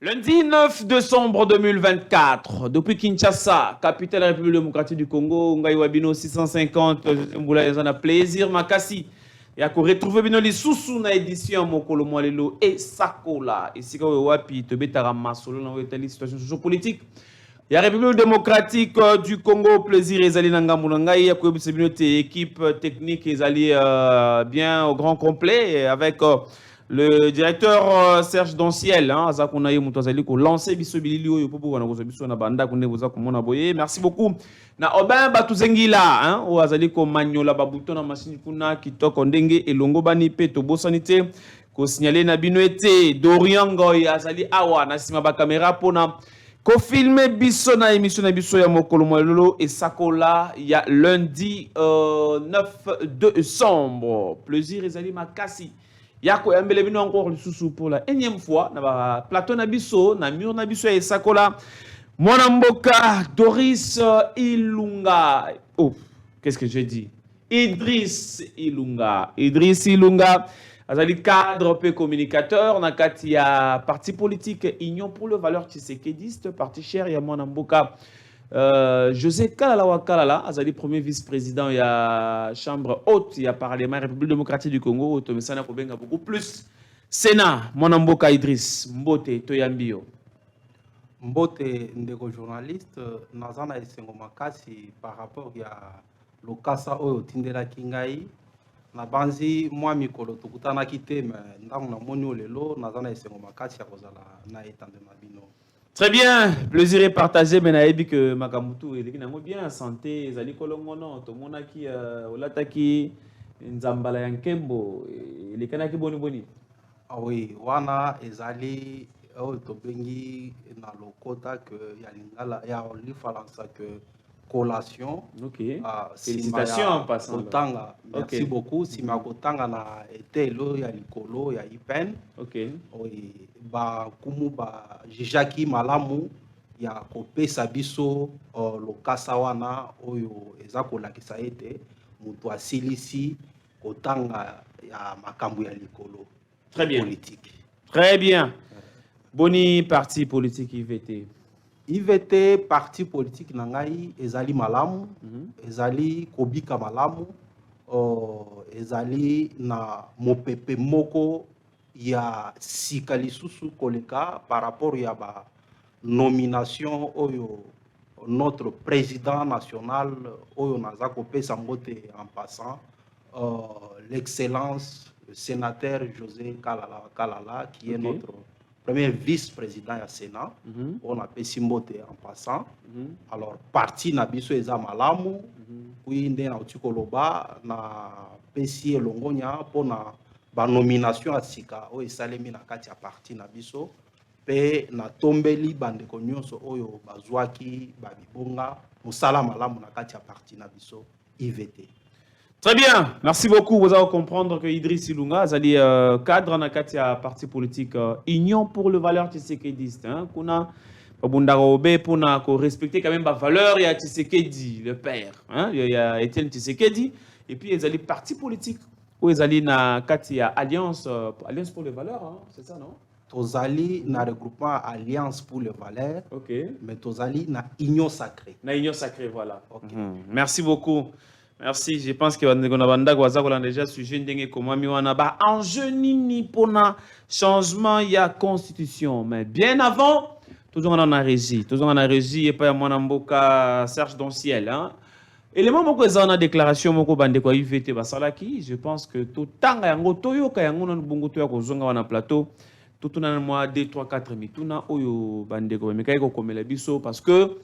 Lundi 9 décembre 2024, depuis Kinshasa, capitale de la République démocratique du Congo, Ngai Wabino 650, Mboula Yazana plaisir, Makasi. Et à retrouver Bino li Soussou na édition Mokolo Mwalelo et Sakola. Et si vous avez te betara masolo dans une situation sociopolitique. Il y a la République démocratique du Congo, plaisir, Ezali Nangambounangai, il y a une équipe technique, Ezali bien au grand complet, avec le directeur Serge Donciel, merci beaucoup. Na Obin Batuzengila, o azali ko manyola babuto na machine kuna kitoko ndenge elongo bani pe to bosanité ko signaler na bino ete Dorian Ngoy azali awa na sima ba caméra pona ko filmer biso na émission na biso ya mokolo mwalelo et sakola ya lundi 9 décembre. Plaisir ezali makasi. Yako yambele bino encore le sous pour la énième fois na ba plateau na biso na mur na biso ya sakola. Mwanamboka Doris Ilunga. Oh, qu'est-ce que j'ai dit? Idriss Ilunga. Idriss Ilunga, azali cadre peu communicateur, na kati ya parti politique Union pour le valeur tshisekediste, parti cher ya Mwanamboka. José Kalala Wakalala, azali premier vice-président ya chambre haute ya parlement République démocratique du Congo, Tomesana Kobenga beaucoup plus. Sénat, Mwanamboka Idriss Mbote Toyambio. Mbote ndeko journaliste nazana esengo makasi par rapport ya lokasa oyo tindela kingai na banzi mwa mikolo tukutana kiteme ndango na moni lelo nazana esengo makasi ya kozala na etande mabino. Très bien, plaisir est partagé mais naebi que makamutu eleki nango bien santé ezali kolongono to monaki olataki nzambala ya nkembo elekanaki boni boni. Ah oui, wana ezali oyo tobengi na lokota que ya lingala ya olifalansa que collation. OK. Félicitations en passant. Kotanga. Merci beaucoup. Si ma kotanga na etelo ya likolo ya ipen. OK. Oui, ba kumu ba jijaki malamu ya kopesa biso lokasa wana oyo eza kolakisa ete mutu asilisi kotanga ya makambo ya likolo. Très bien. Politique. Très bien. Boni parti politique IVT. IVT parti politique nangai ezali malamu, ezali kobika malamu, ezali na mopepe moko ya sika lisusu koleka par rapport ya ba nomination oyo notre président national oyo naza kopesa mbote en passant l'excellence le sénateur José Kalala qui est notre premier vice-président du Sénat, on a fait Simbote en passant. Alors, parti na biso eza malamu, puis nde na utikoloba na pesi elongonya pona ba nomination à sika o esalemi na kati ya parti na biso pe na tombeli bandeko nyonso oyo bazwaki babibonga musala malamu na kati ya parti na biso IVT. Très bien, merci beaucoup. Vous allez comprendre que Idriss Ilunga, azali cadre na kati ya parti politique Union pour le valeur tshisekediste. Kuna babunda obe pona ko respecter quand même ba valeur ya Tshisekedi le père, il y a Étienne Tshisekedi et puis ezali parti politique ou ezali na kati ya alliance pour les valeurs, c'est ça non? Tozali na regroupement Alliance pour les valeurs. OK. Mais tozali na Union sacrée. Na Union sacrée, voilà. OK. Merci beaucoup. Merci, je pense que on a déjà sujet ndenge comment mi wana ba enjeu nini pona changement ya constitution mais bien avant toujours on a régi et pas Mwanamboka Serge Donciel élément moko ezana déclaration moko bande ko IVT basalaki je pense que tout tanga yango toyoka yango na bongo to ya kozonga wana plateau tout na mois 2 3 4 mituna oyo bande ko mekai ko komela biso parce que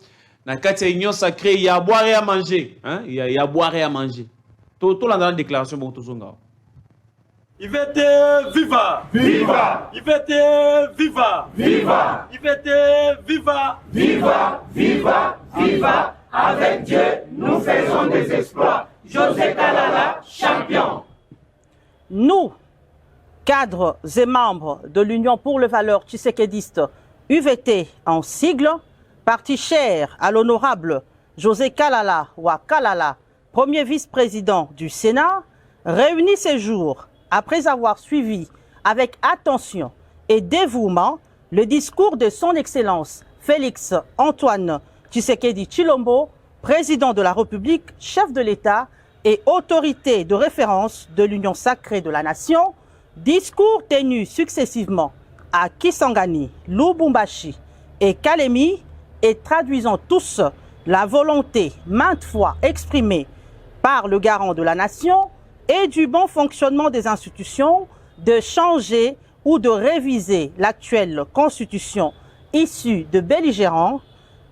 na kati ya union sacrée, il y a à boire et à manger. Il y a à boire et à manger. Tout dans la déclaration, bon, tout zonga. IVT viva! Viva! IVT viva! Viva! IVT viva! Viva! Viva! Viva! Avec Dieu, nous faisons des exploits. José Kalala, champion! Nous, cadres et membres de l'Union pour les valeurs tshisekedistes, UVT en sigle, parti cher à l'honorable José Kalala Wakalala, premier vice-président du Sénat, réunis ces jours après avoir suivi avec attention et dévouement le discours de son Excellence Félix Antoine Tshisekedi Tshilombo, président de la République, chef de l'État et autorité de référence de l'Union sacrée de la Nation, discours tenus successivement à Kisangani, Lubumbashi et Kalemi et traduisant tous la volonté maintes fois exprimée par le garant de la Nation et du bon fonctionnement des institutions de changer ou de réviser l'actuelle constitution issue de belligérants,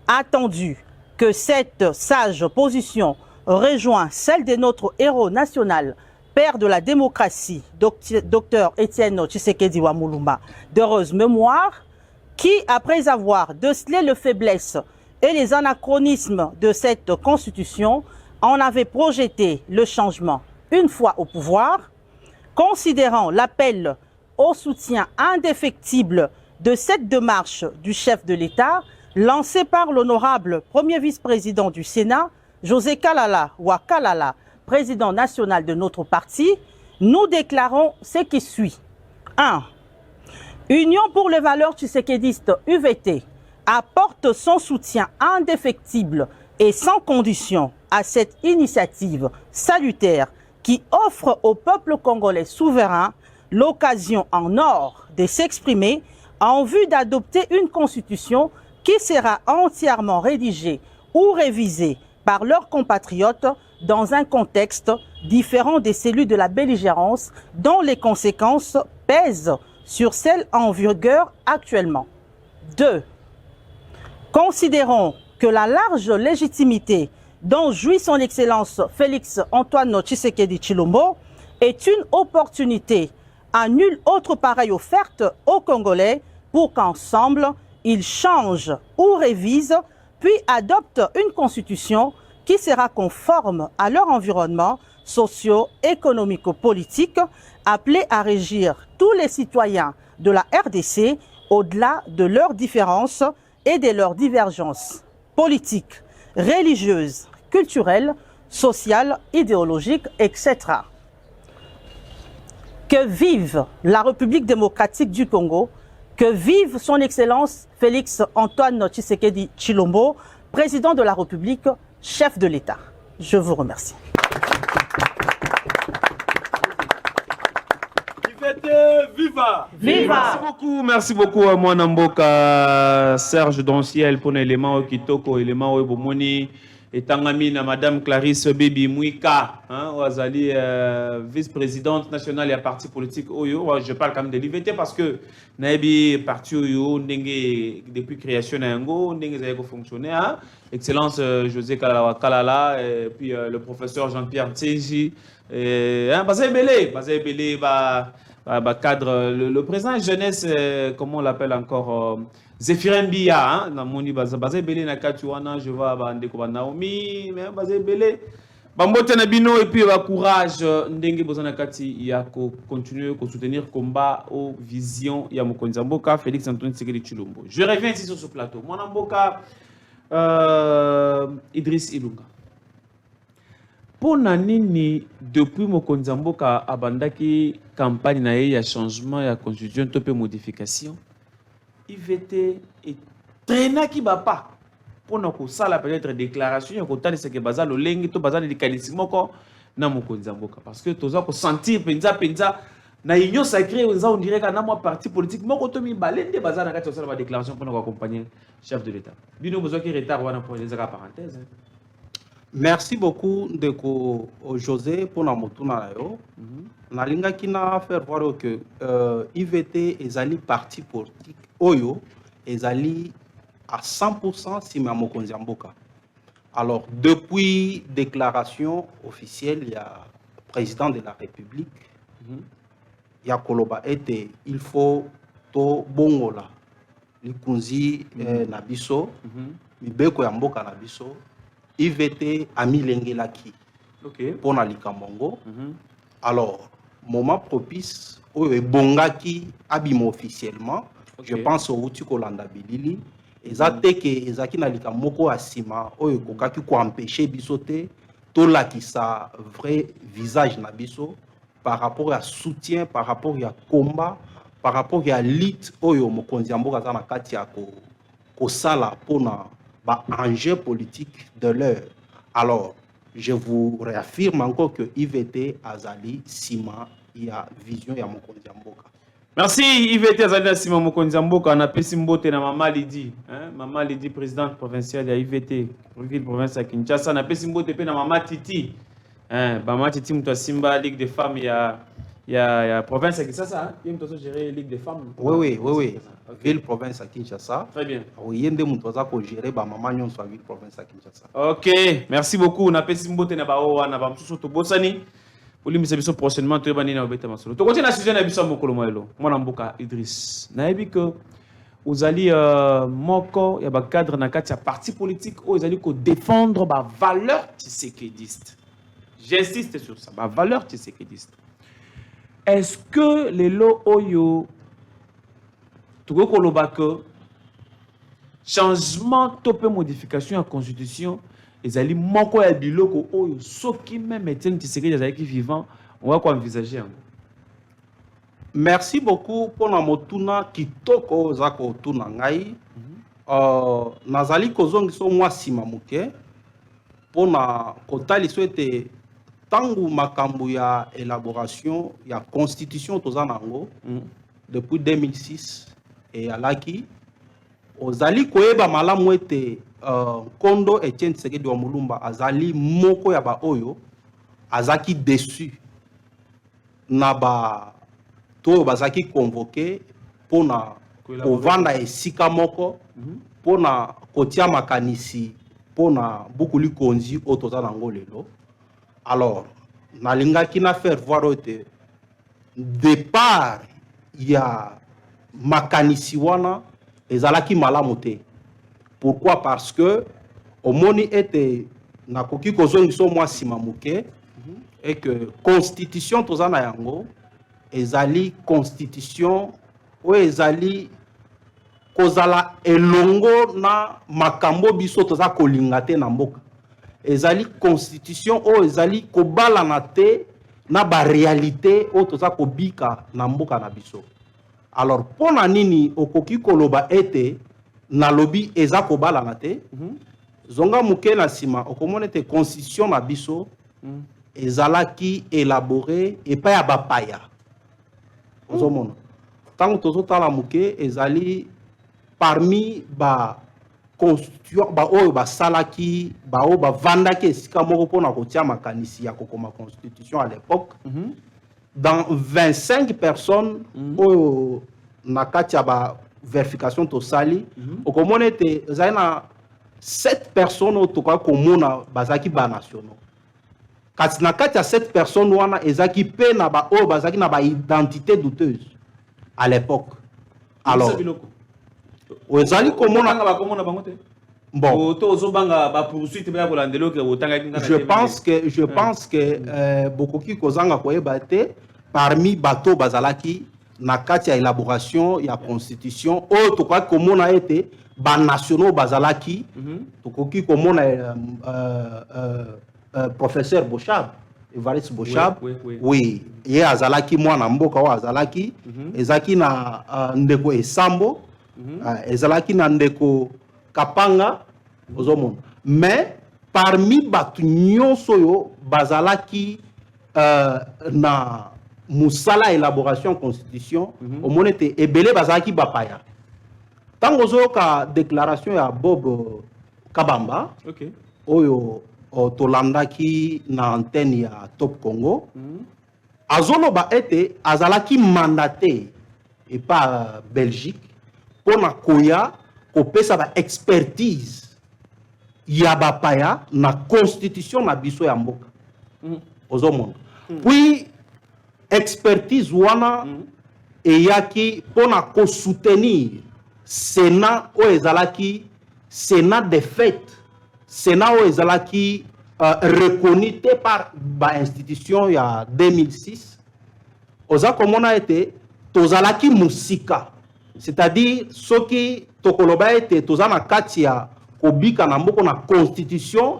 attendu que cette sage position rejoint celle de notre héros national, père de la démocratie, Dr Étienne Tshisekedi Wamulumba, d'heureuse mémoire, qui, après avoir décelé les faiblesses et les anachronismes de cette constitution, en avait projeté le changement une fois au pouvoir, considérant l'appel au soutien indéfectible de cette démarche du chef de l'État, lancée par l'honorable premier vice-président du Sénat, José Kalala Kalala, président national de notre parti, nous déclarons ce qui suit. 1. Union pour les valeurs tshisekédistes UVT apporte son soutien indéfectible et sans condition à cette initiative salutaire qui offre au peuple congolais souverain l'occasion en or de s'exprimer en vue d'adopter une constitution qui sera entièrement rédigée ou révisée par leurs compatriotes dans un contexte différent de celui de la belligérance dont les conséquences pèsent sur celles en vigueur actuellement. 2. Considérons que la large légitimité dont jouit son Excellence Félix Antoine Tshisekedi Tshilombo est une opportunité à nulle autre pareille offerte aux Congolais pour qu'ensemble, ils changent ou révisent, puis adoptent une constitution qui sera conforme à leur environnement socio-économico-politique, appelé à régir tous les citoyens de la RDC au-delà de leurs différences et de leurs divergences politiques, religieuses, culturelles, sociales, idéologiques, etc. Que vive la République démocratique du Congo, que vive son Excellence Félix Antoine Tshisekedi Tshilombo, président de la République, chef de l'État. Je vous remercie. Viva! Viva! Merci beaucoup à moi Namboka Serge Donciel pour l'élément Kitoko, élément Bomoni et Tangami na Madame Clarisse Baby Mouika, Ouazali, vice-présidente nationale et parti politique Oyo. Je parle quand même de l'IVT parce que Naebi parti Oyo depuis création Nango, Ndenge fonctionné. Excellence José Kalala et puis le professeur Jean-Pierre Tseji. Bazé Belé, cadre, le président jeunesse, comment on l'appelle encore, Zéphirin Biya, Namoni Bazé Belé Nakatuana, je vois Bandeko Naomi, mais Bazé Belé, Bambote Nabino et puis courage, Ndenge Bozanakati, il y a continuer à soutenir le combat aux visions, il y a Mokonzamboka, Félix Antoine Tshisekedi Tshilombo. Je reviens ici sur ce plateau. Mon Namboka, Idriss Ilunga. Pour nini depuis Mokonzi Mboka abandaki campagne na ya changement ya constitution to pe modification IVT et traîna ki bapa pour na ko sala peut-être déclaration ko tali ce que bazalo lengi to bazalo likanisi moko na Mokonzi Mboka parce que toza ko sentir penza na union sacrée on dirait que na moi parti politique moko to mi balende bazana kati sala ba déclaration pour na accompagner chef de l'état bino besoin ki retard wana pour les parenthèses. Merci beaucoup de José pour la motuna yo. Nalinga kina faire voir que IVT ezali parti politique oyo ezali à 100% si Mokonzi Mboka. Alors depuis déclaration officielle il y a président de la République il y a koloba ete il faut to bongola likunzi nabiso mibeko ya mboka nabiso IVT a mis l'engelaki pour na likambo. Alors, moment propice, bongaki abimo officiellement. Je pense au Outiko Landa Bilili. Ezate ke ezaki na likambo asima oyo kokaki ko empêcher bisote to la ki sa vrai visage na biso par rapport à soutien, par rapport à combat par rapport à l'élite oyo mokonzi mboka za na kati ya ko sala pona ba enjeu politique de l'heure. Alors je vous réaffirme encore que IVT azali sima ya vision ya mokonzi mboka. Merci IVT azali sima mokonzi mboka na pesi mbote na Mama Lydie, hein, Mama Lydie présidente provinciale ya IVT ville province ya Kinshasa na pesi mbote pe na Mama Titi, hein, Mama Titi mto Simba Ligue des femmes ya province ya Kinshasa, il mto gérer Ligue des femmes. Oui. Okay. Ville province à Kinshasa. Très bien. Oui, yende mto za ko gérer ba mama nyonso ville province à Kinshasa. OK, merci beaucoup na pesi mbote na baoa na ba msusu to bosani. Olimisa biso prochainement to bani na obeta masolo. To continue na sujet na biso mokolo moelo. Mwana mboka Idriss. Na yebi que ozali moko ya ba cadre na kati ya parti politique o ezali ko défendre ba valeur tshisekediste. J'insiste sur ça, ba valeur tshisekediste. Est-ce que les lots oyo tout koloba que changement topé modification à constitution ezali moko ya biloko oyo soki même Etienne Tshisekedi ezali ki vivant on va quoi envisager. Merci beaucoup pour na motuna kitoko za ko tuna ngai. Nazali kozongiso mwa sima muke pona kotali souhaité tangu makambo ya élaboration ya constitution toza nango depuis 2006 et alaki ozali koyeba malamu ete Kondo Etienne Tshisekedi wa Mulumba azali moko ya ba oyo azaki déçu na ba to bazaki convoqué pona kovanda esika moko pona kotia makanisi pona bukuli konzi otoza nango lelo. Alors nalingaki na faire voir ete départ ya makanisi wana ezalaki malamu te. Pourquoi? Parce que au moni était na koki kozongiso mwa sima muke et que constitution tozana yango ezali constitution o ezali kozala elongo na makambo biso toza kolinga te na mboka. Ezali constitution o ezali kobala na te na ba réalité o toza kobika na mboka na biso. Alors pona nini okoki koloba ete na lobby eza kobala na te zonga muke na sima okomona te constitution na biso ezalaki élaboré et pas ya bapaya ozomona tango tozotala muke ezali parmi ba constitution ba oyo basalaki ba oyo bavandaki esika moko mpona kotia makanisi ya kokoma constitution à l'époque dans 25 personnes oyo na kati ya ba vérification tosali okomona ete ezali na 7 personnes oyo tokoki komona bazalaki banationaux kasi na kati ya 7 personnes wana ezalaki mpe na ba oyo bazalaki na baidentité douteuse à l'époque. Alors ezali komona bon je pense que bokoki kozanga koyeba te parmi bato bazalaki na kati ya élaboration ya constitution oyo tokoki komona ete banationaux bazalaki tokoki komona professeur Bochab Evariste Bochab oui ye azalaki mwana mboka oyo azalaki ezalaki na ndeko Esambo ezalaki na ndeko Kapanga ozomona mais parmi bato nyonso oyo bazalaki na musala élaboration constitution omoni ete ebele bazalaki bapaya ntango ozoyoka déclaration ya Bob Kabamba oyo tolandaki na antenne ya Top Congo azoloba ete azalaki mandaté epa Belgique mpona koya kopesa ba expertise ya bapaya na constitution na biso ya mboka ozomona puis expertise wana eyaki mpona kosoutenir Sénat oyo ezalaki Sénat de fait Sénat oyo ezalaki reconnu te par ba institution ya 2006 oza komona ete tozalaki musika c'est-à-dire soki tokoloba ete toza na kati ya kobika na mboka na constitution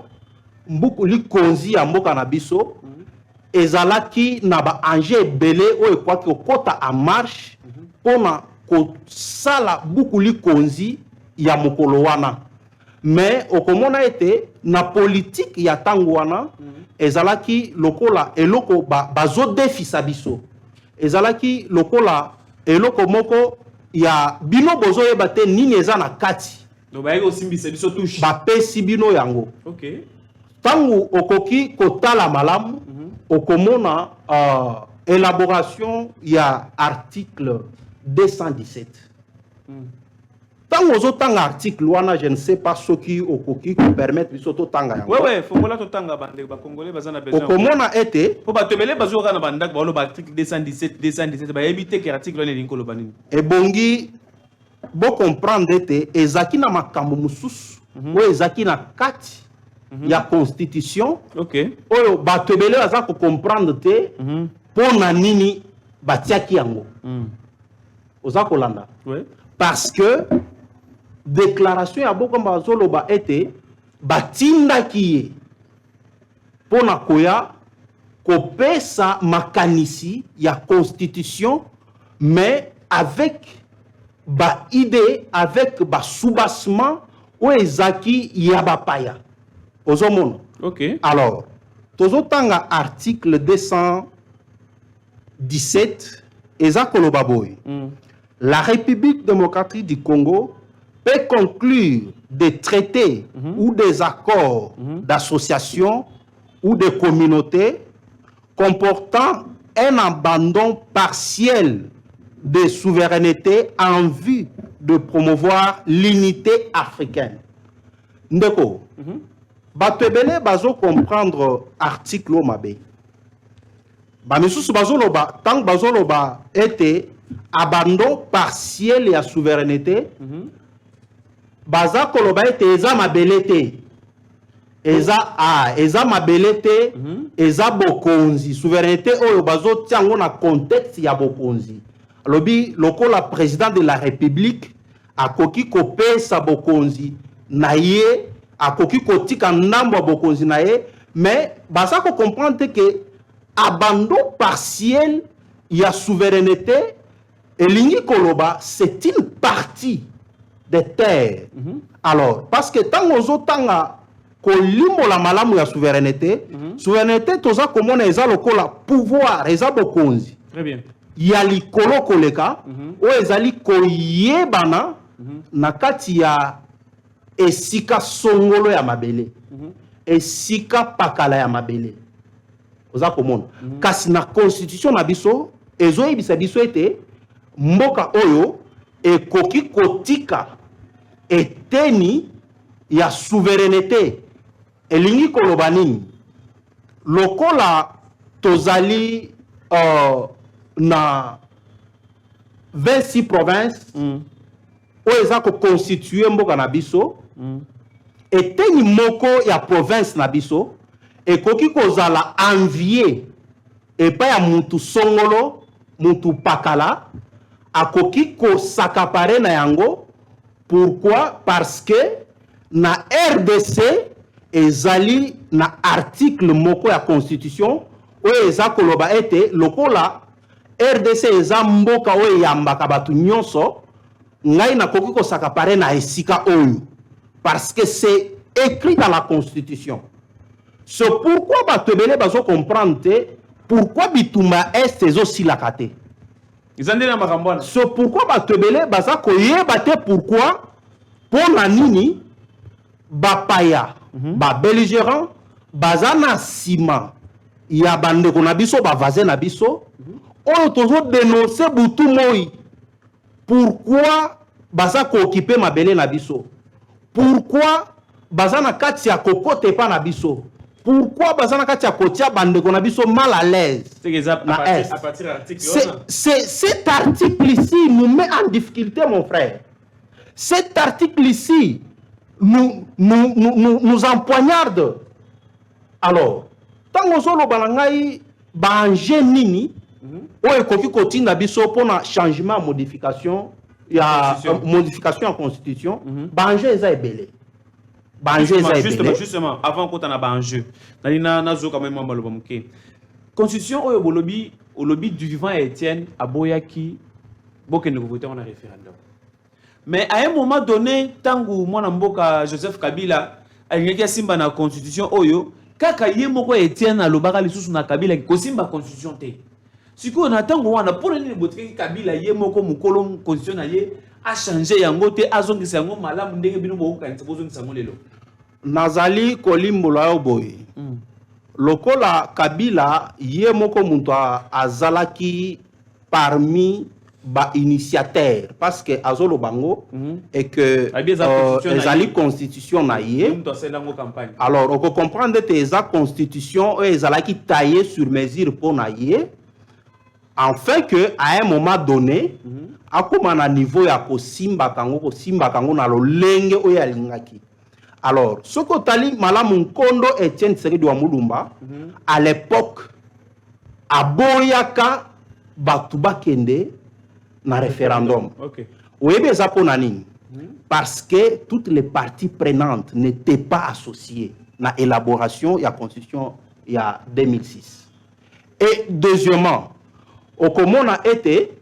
mbuku likonzi ya mboka na biso ezalaki na ba enjeu ebele oyo ekwaki okota en marche pona ko sala bukuli konzi ya mokolo wana. Mais okomona ete na politique ya tango wana ezalaki lokola eloko bazo defisa biso. Ezalaki lokola eloko moko ya bino bozo yeba te nini eza na kati. Donc ba yeko simbisa biso touche. Ba pesi bino yango. OK. Tango okoki kotala malamu okomona élaboration ya article 217. Tant aux autant articles, je ne sais pas ce qui au permettre de s'auto-tanga. Ouais, faut que tanga bande ba congolais bazana besoin. Comment a été? Faut pas te mêler bazo kana bandak ba lo article 217 ba éviter que article ne linko lo banini. Et bongi bo comprendre été ezaki na makambo mususu ou ezaki na kati ya constitution. OK. Oyo ba te mêler baza ko comprendre te pona nini batiaki yango. Oza kolanda. Ouais. Parce que déclaration ya boko mbazolo ba été batinda kiye pona koya kopesa makanisi ya constitution mais avec ba idée avec ba soubassement ou ezaki ya bapaya ozomona. OK. Alors tozotanga article 217 ezakoloba boy. La République démocratique du Congo peut conclure des traités ou des accords d'association ou de communauté comportant un abandon partiel de souveraineté en vue de promouvoir l'unité africaine. Ndeko, batebele bazo comprendre article o mabe. Ba misusu bazo loba, tant bazo loba était abandon partiel et à souveraineté. Baza koloba ete eza mabelete. Eza mabelete, eza bokonzi. Souveraineté oyo bazo tiango na contexte ya bokonzi. Lobi lokola président de la République akoki kopesa bokonzi na ye, akoki kotika ndambo bokonzi na ye, mais baza ko comprendre que abandon partiel ya souveraineté et l'Igni Koloba, c'est une partie des terres. Alors, parce que tant que tanga kolimo la malamu ya souveraineté, souveraineté toza komona eza lokola pouvoir, eza bokonzi. Très bien. Ya likolo koleka, o ezali koyebana na kati ya esika songolo ya mabele. Esika pakala ya mabele. Oza komona. Kasi na constitution na biso, ezo yebisa biso ete mboka oyo ekoki kotika eteni ya souveraineté elingi koloba nini lokola tozali na 26 provinces oyo eza ko constituer mboka na biso eteni moko ya province na biso ekoki kozala envier epa ya mutu songolo mutu pakala akoki ko sakapare na yango. Pourquoi? Parce que na RDC ezali na article moko ya constitution o eza koloba ete lokola RDC eza mboka o yambaka batu nyonso ngai nakoki ko sakapare na esika oyo parce que c'est écrit dans la constitution. C'est pourquoi batebele bazo comprendre pourquoi bitumba est ezo lakate. C'est pourquoi batebele baza koyeba te pourquoi pona nini bapaya ba belligérant baza na sima ya bandeko na biso ba vaze na biso oyo tozo dénoncer butu moi. Pourquoi baza ko occuper mabele na biso? Pourquoi baza na kati ya kokote pa na biso? Pourquoi bazana katia kotia bandeko na biso mal à l'aise? Cet article ici nous met en difficulté, mon frère. Cet article ici nous empoignarde. Alors, tant que nous avons bangé nini, ou ekoki kotinda biso pour na changement, modification en constitution, bangé eza ebele. Justement, avant qu'on ait un enjeu, constitution au lobby du vivant Étienne Aboyaki Boke ne voter on a référendum. Mais à un moment donné, tangu mwana mboka Joseph Kabila alingaki simba na constitution oyo, kaka ye moko Etienne alobaka lisusu na Kabila ko simba constitution te. Siko na tangu wana pour nini botiki Kabila ye moko mukolo constitution na ye a changer yango te azongisa yango malamu ndenge bino boka kanisa bozongisa yango lelo. Nazali kolimbola yo boye. Lokola Kabila ye moko muntu azalaki parmi ba initiateur parce que azolo bango et que ezali constitution na ye. Alors on peut comprendre que eza constitution ezalaki taillé sur mesure pour na ye afin que à un moment donné akoma na niveau ya kosimba kango na lolenge oyo alingaki. Alors ce que tali malamu Nkondo Etienne Tshisekedi wa Mulumba à l'époque aboyaka batu bakende na référendum. Oui, mais ça pour nani? Parce que toutes les parties prenantes n'étaient pas associées à l'élaboration de la constitution il y a 2006. Et deuxièmement, au comment a été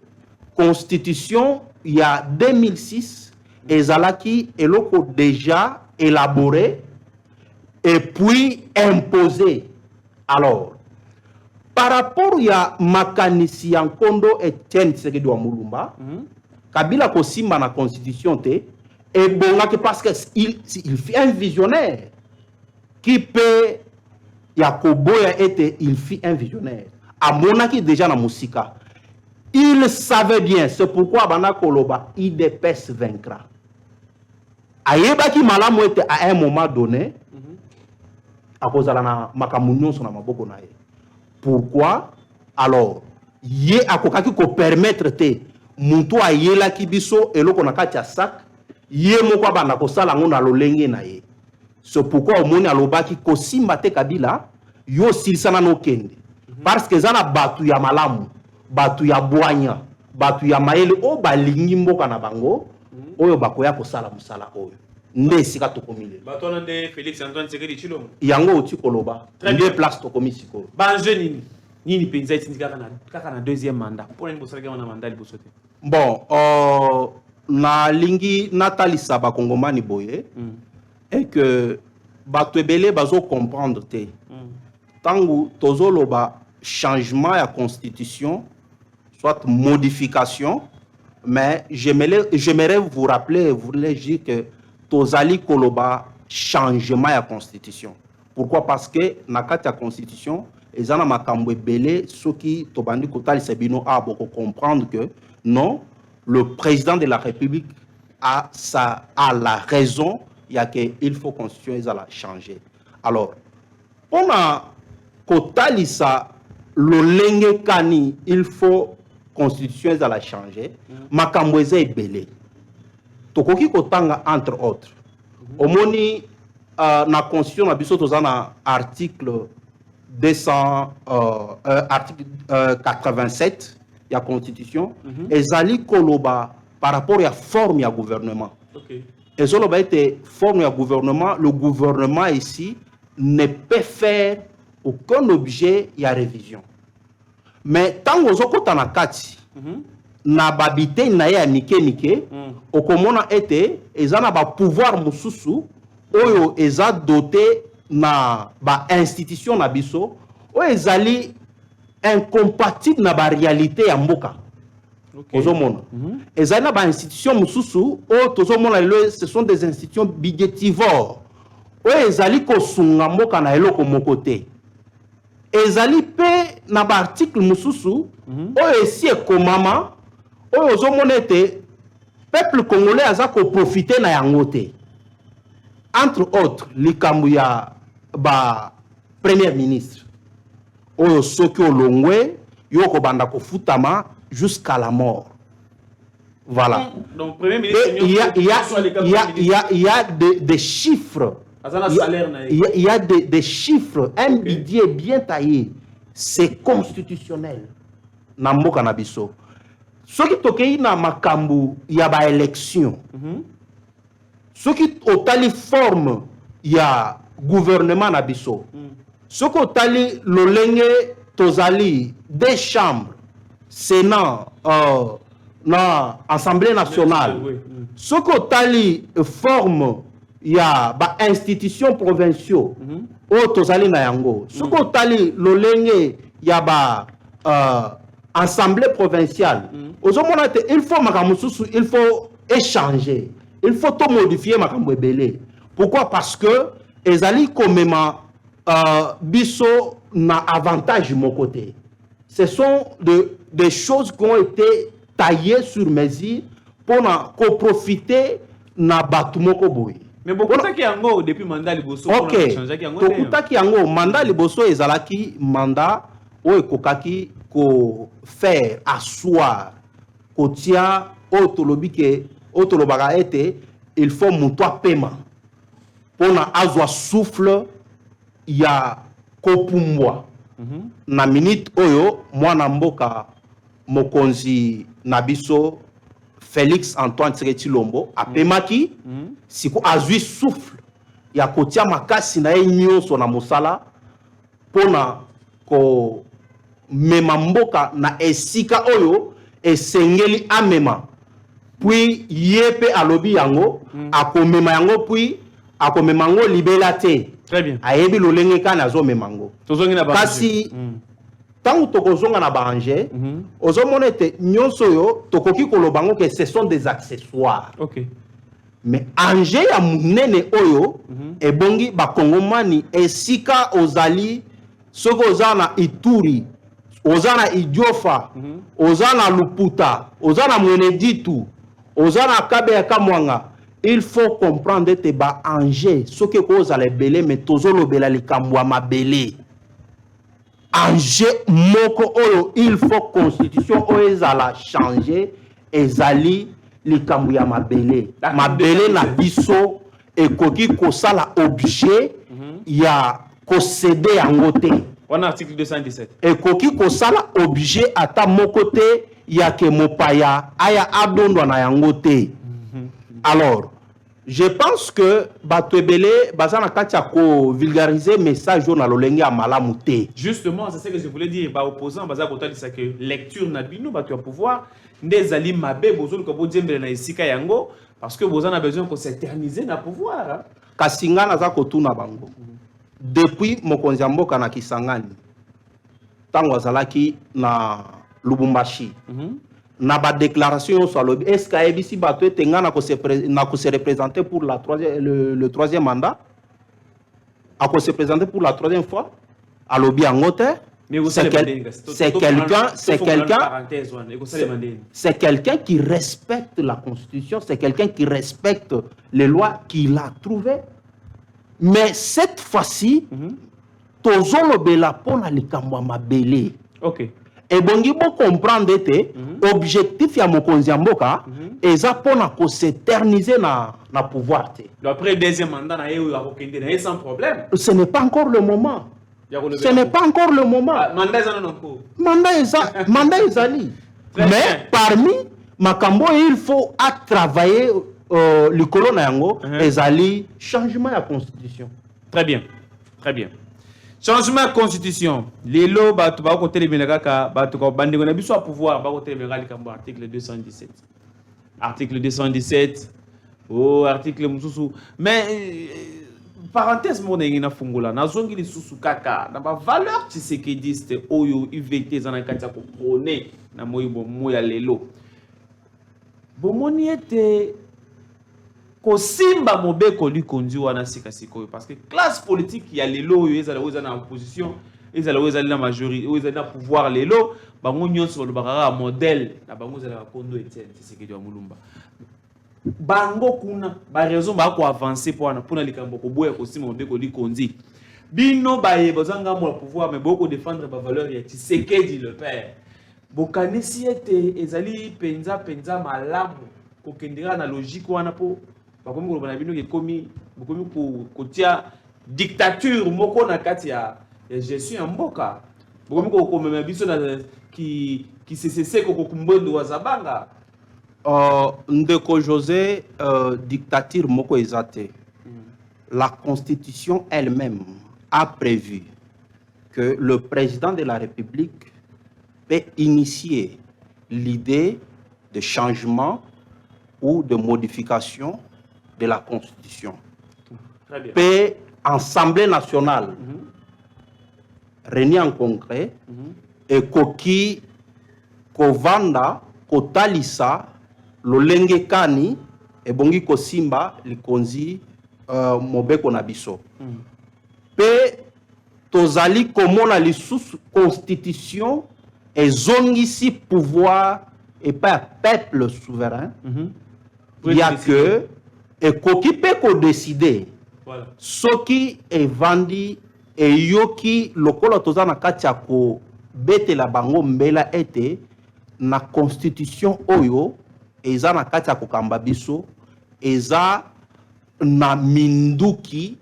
constitution il y a 2006 et Zalaki et loko déjà élaboré et puis imposé. Alors par rapport à Makanisi Nkondo Etienne Tshisekedi wa Mulumba, Kabila kosimba na constitution te et bon parce que il fait un visionnaire qui peut Yakoboya était il fit un visionnaire. À monaki déjà na musika. Il savait bien, c'est pourquoi bana koloba IDPS vaincra. Ayebaki malamu était à un moment donné à cause de la makamunyon son maboko na ye. Pourquoi? Alors, yé akokaki ko permettre te muntu ayela kibiso eloko na kati ya sac yé moko bana ko sala ngona lolenge na ye. C'est pourquoi omoni alobaki ko simba te Kabila yo silisana no kende. Parce que zana batu ya malamu, batu ya bwanya, batu ya maele o balingi mboka na bango oyo bakoya ko sala musala oyo. Nde sika tokomile. Batona de Félix Antoine Tshisekedi Tshilombo. Yango oti koloba. Nde place tokomi siko. Banze nini penza itindika kaka na deuxième mandat. Pour nini bosalaka na mandat liboso te. Bon, na lingi Nathalie Saba Kongomani boye et que bato ebele bazo comprendre te. Tangu tozoloba changement ya constitution soit modification mais j'aimerais vous rappeler vous voulez dire que tozali koloba changement ya constitution. Pourquoi? Parce que na kati ya constitution ezana makambo ebele soki tobandi kotali sebino a boko comprendre que non, le président de la République a la raison il il faut constitution ezala changer. Alors on a kotali sa lolenge kani il faut constitution ezala changer makambo eza ebele. Tokoki kotanga entre autres. Omoni na constitution na biso tozana article 87 ya constitution ezali koloba par rapport à forme ya gouvernement. Ezoloba ete forme ya gouvernement, le gouvernement ici ne peut faire aucun objet ya révision. Mais tant ozokota na kati na babite na ya mike okomona ete ezana ba pouvoir mususu oyo eza doté na ba institution na biso oyo ezali incompatible na ba réalité ya mboka. Ozomona ezali na ba institution mususu oyo tozomona le ce sont des institutions budgétivores oyo ezali kosunga mboka na eloko moko te. Ezali pe na ba article mususu oyo esi ekomama oyo ozomona ete peuple congolais aza ko profiter na yango te. Entre autres likambo ya ba premier ministre oyo soki olongwe yoko banda ko futama jusqu'à la mort. Voilà. Donc premier ministre il y a des chiffres. Il y a des chiffres, un budget bien taillé. C'est constitutionnel. Namboka na biso. Soki tokei na makambu ya ba élection. Soki otali forme ya gouvernement na biso. Soki otali lolenge tozali des chambres, Sénat, na Assemblée nationale. Ce que tali forme il y a ba institutions provinciaux au tozali na yango. Ce que tali lolenge il y a ba assemblée provinciale. Il faut makamususu, il faut échanger. Il faut tout modifier makambo ebele. Pourquoi? Parce que ezali komema biso na avantage mon côté. Ce sont des choses qui ont été taillées sur mesure pour profiter na batu moko boy. Mais beaucoup qui yango depuis mandat liboso pour changer yango. Beaucoup qui yango mandat liboso ezalaki mandat o ekokaki ko faire asseoir ko tia autolobi ke autolobaka ete il faut mutoa paiement pour na azwa souffle ya kopumbwa na minute oyo mwana mboka mokonzi na biso Félix Antoine Tshisekedi Tshilombo apemaki siko azwi souffle ya kotia makasi na ye nyonso na mosala pona ko mema mboka na esika oyo esengeli amema puis yepe alobi yango akomema yango puis akomema yango libela te. Très bien. Ayebi lolenge kana azomema yango kasi tangu tokozonga na banje ozomona ete nyonso yo tokoki koloba ngo que ce sont des accessoires. OK. Mais anje ya munene oyo ebongi bakongomani esika ozali soko ozana Ituri, ozana Idiofa, ozana Luputa, ozana Mweneditu, ozana Kabeya Kamwanga. Il faut comprendre que ba anje ce que cause les belé mais tozolo bela likambo mabele. Anje moko oyo il faut constitution oyo ezala changer ezali likambo ya mabele. Mabele na biso ekoki kosala objet ya kosede yango te. On a article 217. Ekoki kosala objet ata moko te ya ke mopaya aya adondwa na yango te. Alors, je pense que Batouebele, Bazana Katiako vulgariser message na lolenge à malamouté. Justement, c'est ce que je voulais dire. Bah, opposant, Bazar Kota dit que lecture n'a bino, bah, tu vas pouvoir, des alliés mabé, bozon, que vous dites, na isika yango, parce que Bozan a besoin qu'on s'éterniser na pouvoir. Kasinga naza kotuna bango. Depuis Mokonziambo Kanakisangani, tango azalaki na Lubumbashi. Na ba déclaration sur le est-ce qu'ABC bateau tenga na ko se représenter pour la le troisième mandat a ko se présenter pour la troisième fois à lobby en hauteur. C'est quelqu'un qui respecte la constitution, c'est quelqu'un qui respecte les lois qu'il a trouvées. Mais cette fois-ci tozolo bela pona likambo mabele. OK. Et bongi bo comprendre que objectif ya mokonzi ya mboka eza pona ko s'éterniser na pouvoir te. Après deuxième mandat na yé sans problème. Ce n'est pas encore le moment. Ce n'est pas encore le moment. Mandat eza non ko. Mandat ezali. Mais parmi makambo il faut travailler likolo na yango ezali changement ya constitution. Très bien. Très bien. Changement de constitution. Les lots, bah, tu vas côté les Benegaka, bah, tu vas bandir on a besoin de pouvoir, bah, côté les Benegaka, article 217. Article 217. Oh, article Moussou. Mais, parenthèse, mon n'a fungola, n'a zongi les sous kaka, n'a pas valeur, tu sais qu'ils disent, oyo, UVT, zana katia ko prôner, n'a moyo bon moya les lots. Bon, mon était. Kosimba mobeko li kondi wana sika sikoyo parce que classe politique il y a les lots ils allaient en opposition ils allaient la majorité ils allaient na pouvoir les lots bango nyonso le bakara modèle na bango zala kondo Etienne c'est ce que doit mulumba bango kuna ba raison ba ko avancer pour na likambo ko boya kosimba mobeko li kondi bino ba ye bozanga mo pouvoir mais beaucoup défendre ba valeur ya Tshisekedi le père bokanisi ete ezali penza malamu ko kendira na logique wana po comme on a vu que commis kotia dictature moko na kati ya gestion en mboka comme ko même biso qui se cesse ko kumbondo wazabanga ndeko José dictature moko ezate. La constitution elle-même a prévu que le président de la République peut initier l'idée de changement ou de modification de la Constitution. Très bien. Puis, Assemblée nationale, réunie en congrès, et koki kovanda kotalisa lolenge kani ebongi kosimba likonzi mobeko na biso. Pe tozali komona lisusu constitution ezongisi pouvoir et pas peuple souverain. Il y a que ekoki pe ko décider soki evandi e yoki lokola toza na kati ya ko betela bango mbela ete na constitution oyo eza na kati ya kokamba biso eza na minduki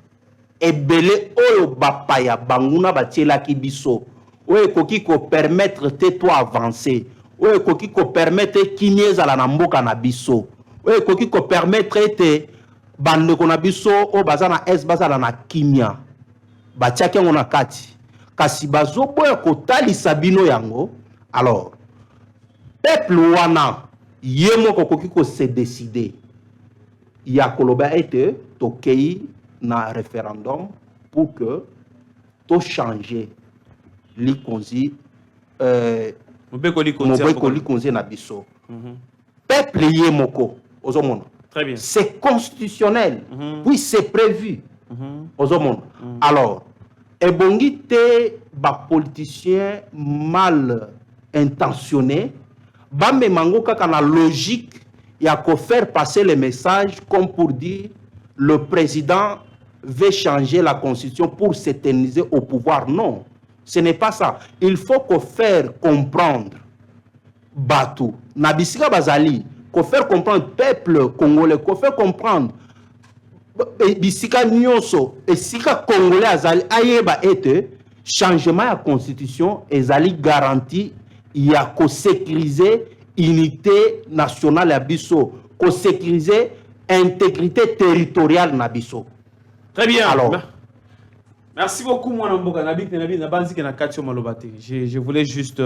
ebele oyo bapaya banguna batielaki biso oyo ekoki ko permettre te to avancer oyo ekoki ko permettre kini ezala na mboka na biso oyo ekoki ko permettre ete bandeko na biso oyo baza na es bazala na kimia batiaki yango na kati kasi bazoboya kotalisa bino yango alors peuple wana ye moko koki ko se décider ya koloba ete tokei na référendum pour que to changer likonzi mobeko likonzi na biso peuple ye moko ozomona. Très bien. C'est constitutionnel puis c'est prévu ozomona. Alors ebongi te ba politicien mal intentionné bamemango kaka na logique ya ko faire passer le message comme pour dire le président veut changer la constitution pour s'éterniser au pouvoir. Non, ce n'est pas ça. Il faut qu'on faire comprendre Batu Nabisika Bazali, qu'on faire comprendre peuple congolais, qu'on faire comprendre Bisika Nyonso et Sika congolais Azali ayeba ete changement à la constitution ezali garanti il y a qu'au sécuriser unité nationale à biso, qu'au sécuriser intégrité territoriale na biso. Très bien. Alors, merci beaucoup mon amboka nabik nabi na banzi na katio malobate. Je voulais juste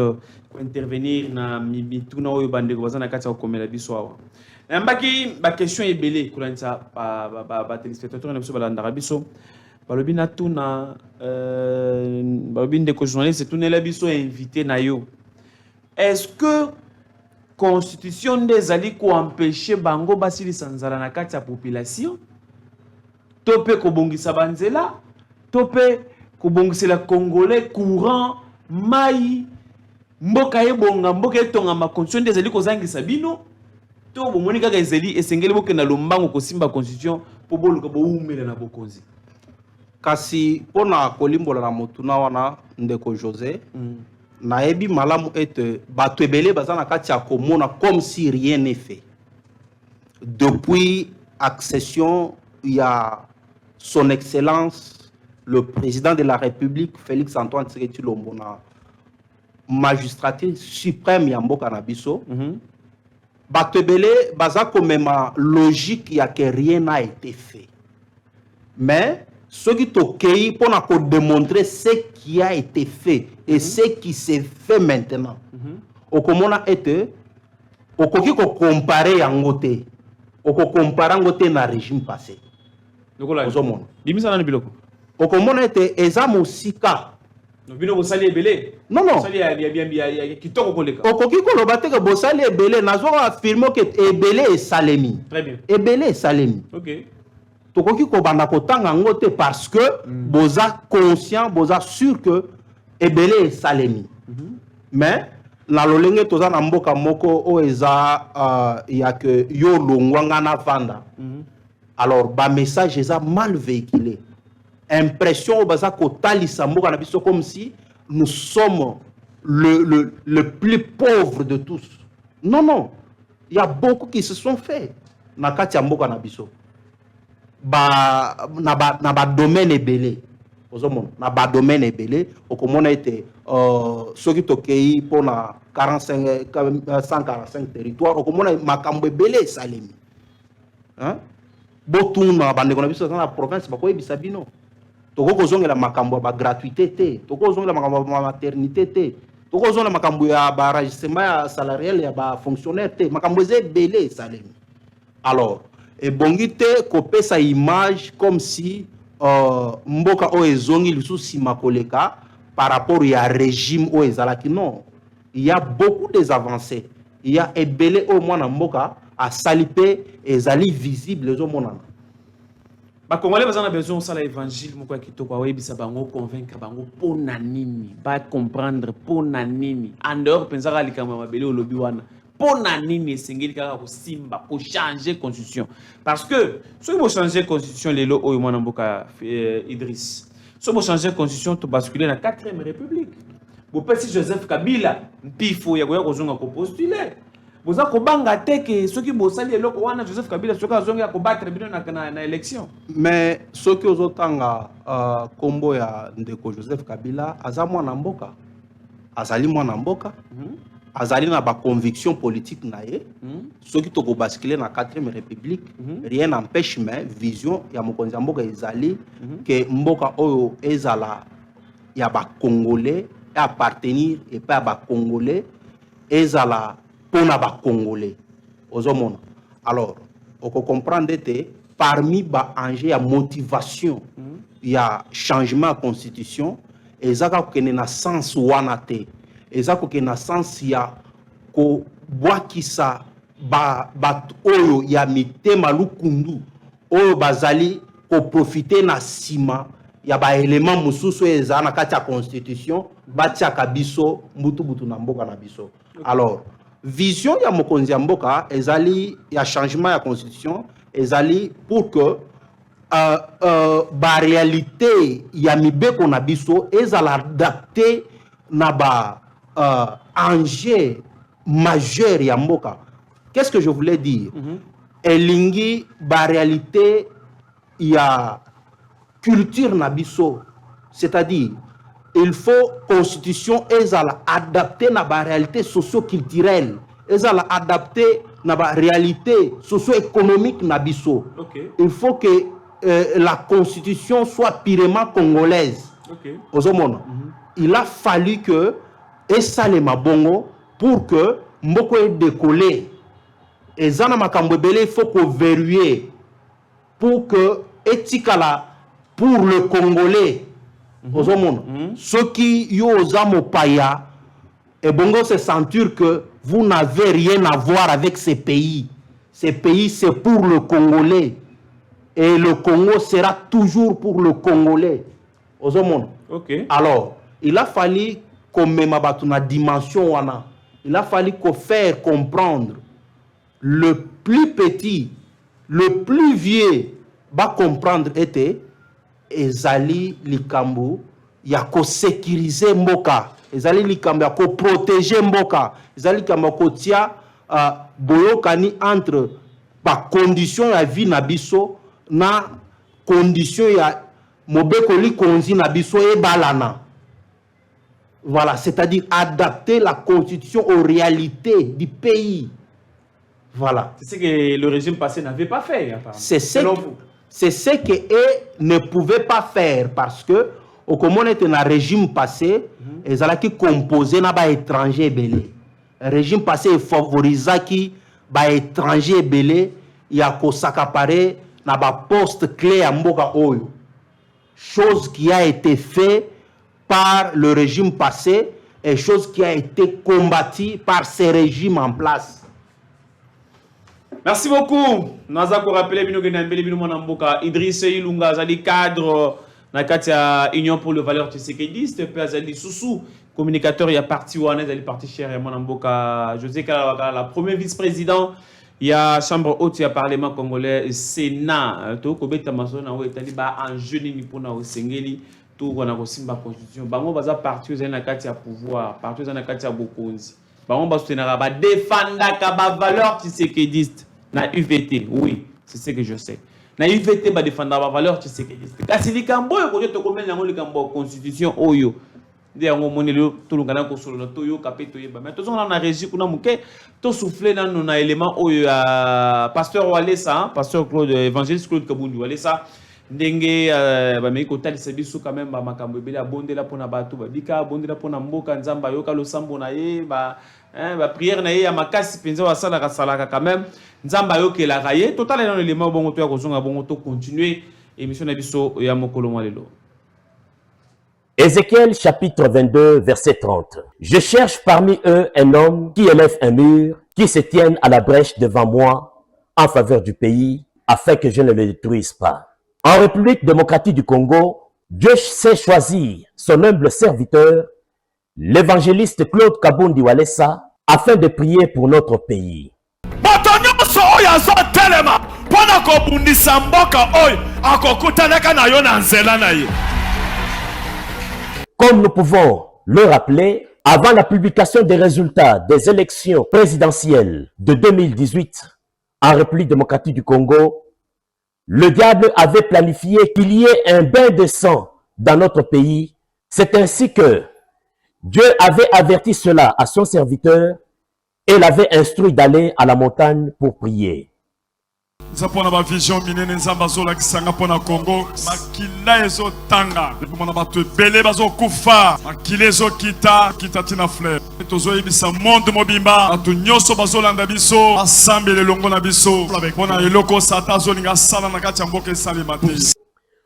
intervenir na mituna oyo bandeko bazana katio komela biso awa. Nambaki ba question ebele kulanisa ba téléspectateurs na biso balanda biso. Balobi na tuna balobi ndeko journaliste tunela biso invité na yo. Est-ce que constitution des ali ko empêcher bango basili sanzala na kati ya population tope ko bongisa banzela tope ko bongisela congolais courant mai mboka ebonga mboka etonga ma constitution des ali ko zangisa bino to bomoni kaka ezeli esengeli boke na lombango ko simba constitution po boluka bo umela na bokonzi kasi pona kolimbola na motuna wana ndeko José naebi malamu ete bato ebele baza na kati ya komona comme si rien n'est fait depuis accession ya son excellence le président de la République Félix Antoine Tshisekedi Tshilombo na magistrature suprême ya mboka na biso bato ebele baza komema logique ya que rien n'a été fait mais ce qui tokei pour démontrer ce qui a été fait et ce qui s'est fait maintenant. Au komona ete okoki ko comparer yango te. Oko comparer yango te na régime passé. Ozomona. Bimisa na biloko. Okomona ete eza mosika. No bino bosali ebele. Non non. Bosali ya kitoko koleka. Okoki ko lobate ke bosali ebele nazo affirmer que ebele e salemi. Très bien. Ebele e salemi. OK. Tokoki ko banda kotanga ngote parce que boza conscient boza sûr que ebele e salemi mais na lolenge toza na mboka moko o eza ya que yo longwanga na vanda alors ba message eza mal véhiculé impression baza kotalisa mboka na biso comme si nous sommes le plus pauvre de tous. Non non, il y a beaucoup qui se sont faits na kati ya mboka na biso na ba domaine ebele ozomona na ba domaine ebele okomona ete soki tokei pona 145 territoire okomona makambo ebele esalemi botuna bandeko na biso na province bakoyebisa bino tokokozongela makambo ya gratuité te tokozongela makambo ya maternité te tokozona makambo ya enregistrement ya salarial ya ba fonctionnaire te makambo eze belé salemi alors et bongite kopesa image comme si mboka o ezongi lisusi makoleka par rapport à régime o ezalaki non il y a beaucoup des avancées il y a ebele au mwana mboka a salipé ezali visible les omonana ba Congolais bazana besoin ça l'évangile moko ya kitoko awebisa bango convaincre bango pona nini ba comprendre pona nini en dehors pensaka likambo mabele olobi wana pona nini esengeli kaka ko simba ko changer constitution parce que si vous changer constitution lelo oyo mwana mboka Idriss si vous changer constitution to basculer na 4e république bo pesi Joseph Kabila mpifo ya koya kozonga ko postuler boza ko banga teke soki bosali eloko wana Joseph Kabila soki azonga ko battre bino na élection mais soki ozotanga kombo ya ndeko Joseph Kabila aza mwana mboka azali mwana mboka azali na ba conviction politique na ye soki toko basculer na 4e république rien n'empêche mais vision ya mokonzi ya mboka ezali que mboka oyo ezala ya ba congolais et appartenir et pas ba congolais ezala pona ba congolais ozomona alors on peut comprendre que parmi ba enjeu ya motivation ya changement de constitution ezaka kokene na sens wana te ezaka kokene na sens ya ko bwakisa ba oyo ya mitema lukundu oyo bazali ko profiter na sima ya ba élément mususu ezala na kati ya constitution batiaka biso mbutu na mboka na biso alors vision ya mokonzi ya mboka ezali ya changement ya constitution ezali pour que ba réalité ya mibeko na biso ezala adapté na ba enjeu majeur ya mboka. Qu'est-ce que je voulais dire? Elingi ba réalité ya culture na biso, c'est-à-dire il faut constitution ezala adapté na ba réalité socio-culturelle, ezala adapté na ba réalité socio-économique na biso. Okay. Il faut que la constitution soit purement congolaise. Okay. Il a fallu que esale mabongo pour que mboko e décoller. Et zana makambo belé il faut que verrouiller pour que etikala pour le Congolais. Ceux qui yozamo paya et bongo se sentir que vous n'avez rien à voir avec ces pays. Ces pays c'est pour le Congolais et le Congo sera toujours pour le Congolais. Okay. Alors, il a fallu qu'on mette ma dimension wana. Il a fallu qu'on faire comprendre le plus petit, le plus vieux va comprendre était ezali likambo ya ko sécuriser mboka, ezali likambo ya ko protéger mboka, ezali likambo ko tia boyokani entre ba condition ya vie na biso na condition ya mobeko li konzi na biso e balana. Voilà, c'est-à-dire adapter la constitution aux réalités du pays. Voilà. C'est ce que le régime passé n'avait pas fait. C'est ce que ne pouvaient pas faire parce que au comment était dans le régime passé, ils allaient composer na ba étranger belé. Le régime passé favorisait qui ba étranger belé ya ko s'accaparer na ba poste clé à mboka oyo. Chose qui a été fait par le régime passé et chose qui a été combattue par ces régimes en place. Merci beaucoup. Nous avons rappelé que Idriss Ilunga Zali cadre na katia Union pour le valeur tshisekidiste pe Zali Soussou communicateur il y a parti wana Zali parti cher Mboka José Kalawaka la premier vice-président il y a chambre haute il y a parlement congolais Sénat to kobeta masona o etali ba en jeune ni pona o sengeli to wana ko simba constitution bango baza parti Zali na katia pouvoir parti Zali na katia bokonzi bango ba soutenir ba défendre ka ba valeur tshisekidiste na UVT, oui, c'est ce que je sais. Na UVT va défendre la valeur tshisekidiste. Kasi likambo yo ko to komela ngo likambo constitution oyo. Nde ngo monelo to lungana ko solo to yo kapeto yeba. Mais to zona na régie kuna muke to souffler na na élément oyo pasteur Walesa, pasteur Claude évangéliste Claude Kabundu Walesa ndenge bamei kotalisa biso quand même makambo ebele abondela mpona bato babika abondela mpona mboka nzambe ayoka losambo na ye ba prière na ye ya makasi mpenza basalaka salaka quand même nzambe ayokelaka ye totala na élément bongo to ya kozonga bongo to continuer émission na biso ya mokolo mwa lelo. Ézéchiel chapitre 22 verset 30. Je cherche parmi eux un homme qui élève un mur, qui se tienne à la brèche devant moi en faveur du pays, afin que je ne le détruise pas. En République démocratique du Congo, Dieu sait choisir son humble serviteur, l'évangéliste Claude Kabundi Walesa, afin de prier pour notre pays. Comme nous pouvons le rappeler, avant la publication des résultats des élections présidentielles de 2018 en République démocratique du Congo, le diable avait planifié qu'il y ait un bain de sang dans notre pays. C'est ainsi que Dieu avait averti cela à son serviteur et l'avait instruit d'aller à la montagne pour prier. Zapona ba vision minene nzamba zola kisanga pona Congo makila ezo tanga mona batu bele bazo kufa makila ezo kita tina fleur tozo yebisa monde mobimba atu nyoso bazolanda biso asambele longo na biso avec pona eloko sata zolinga sala na kati ya mboka esali mate.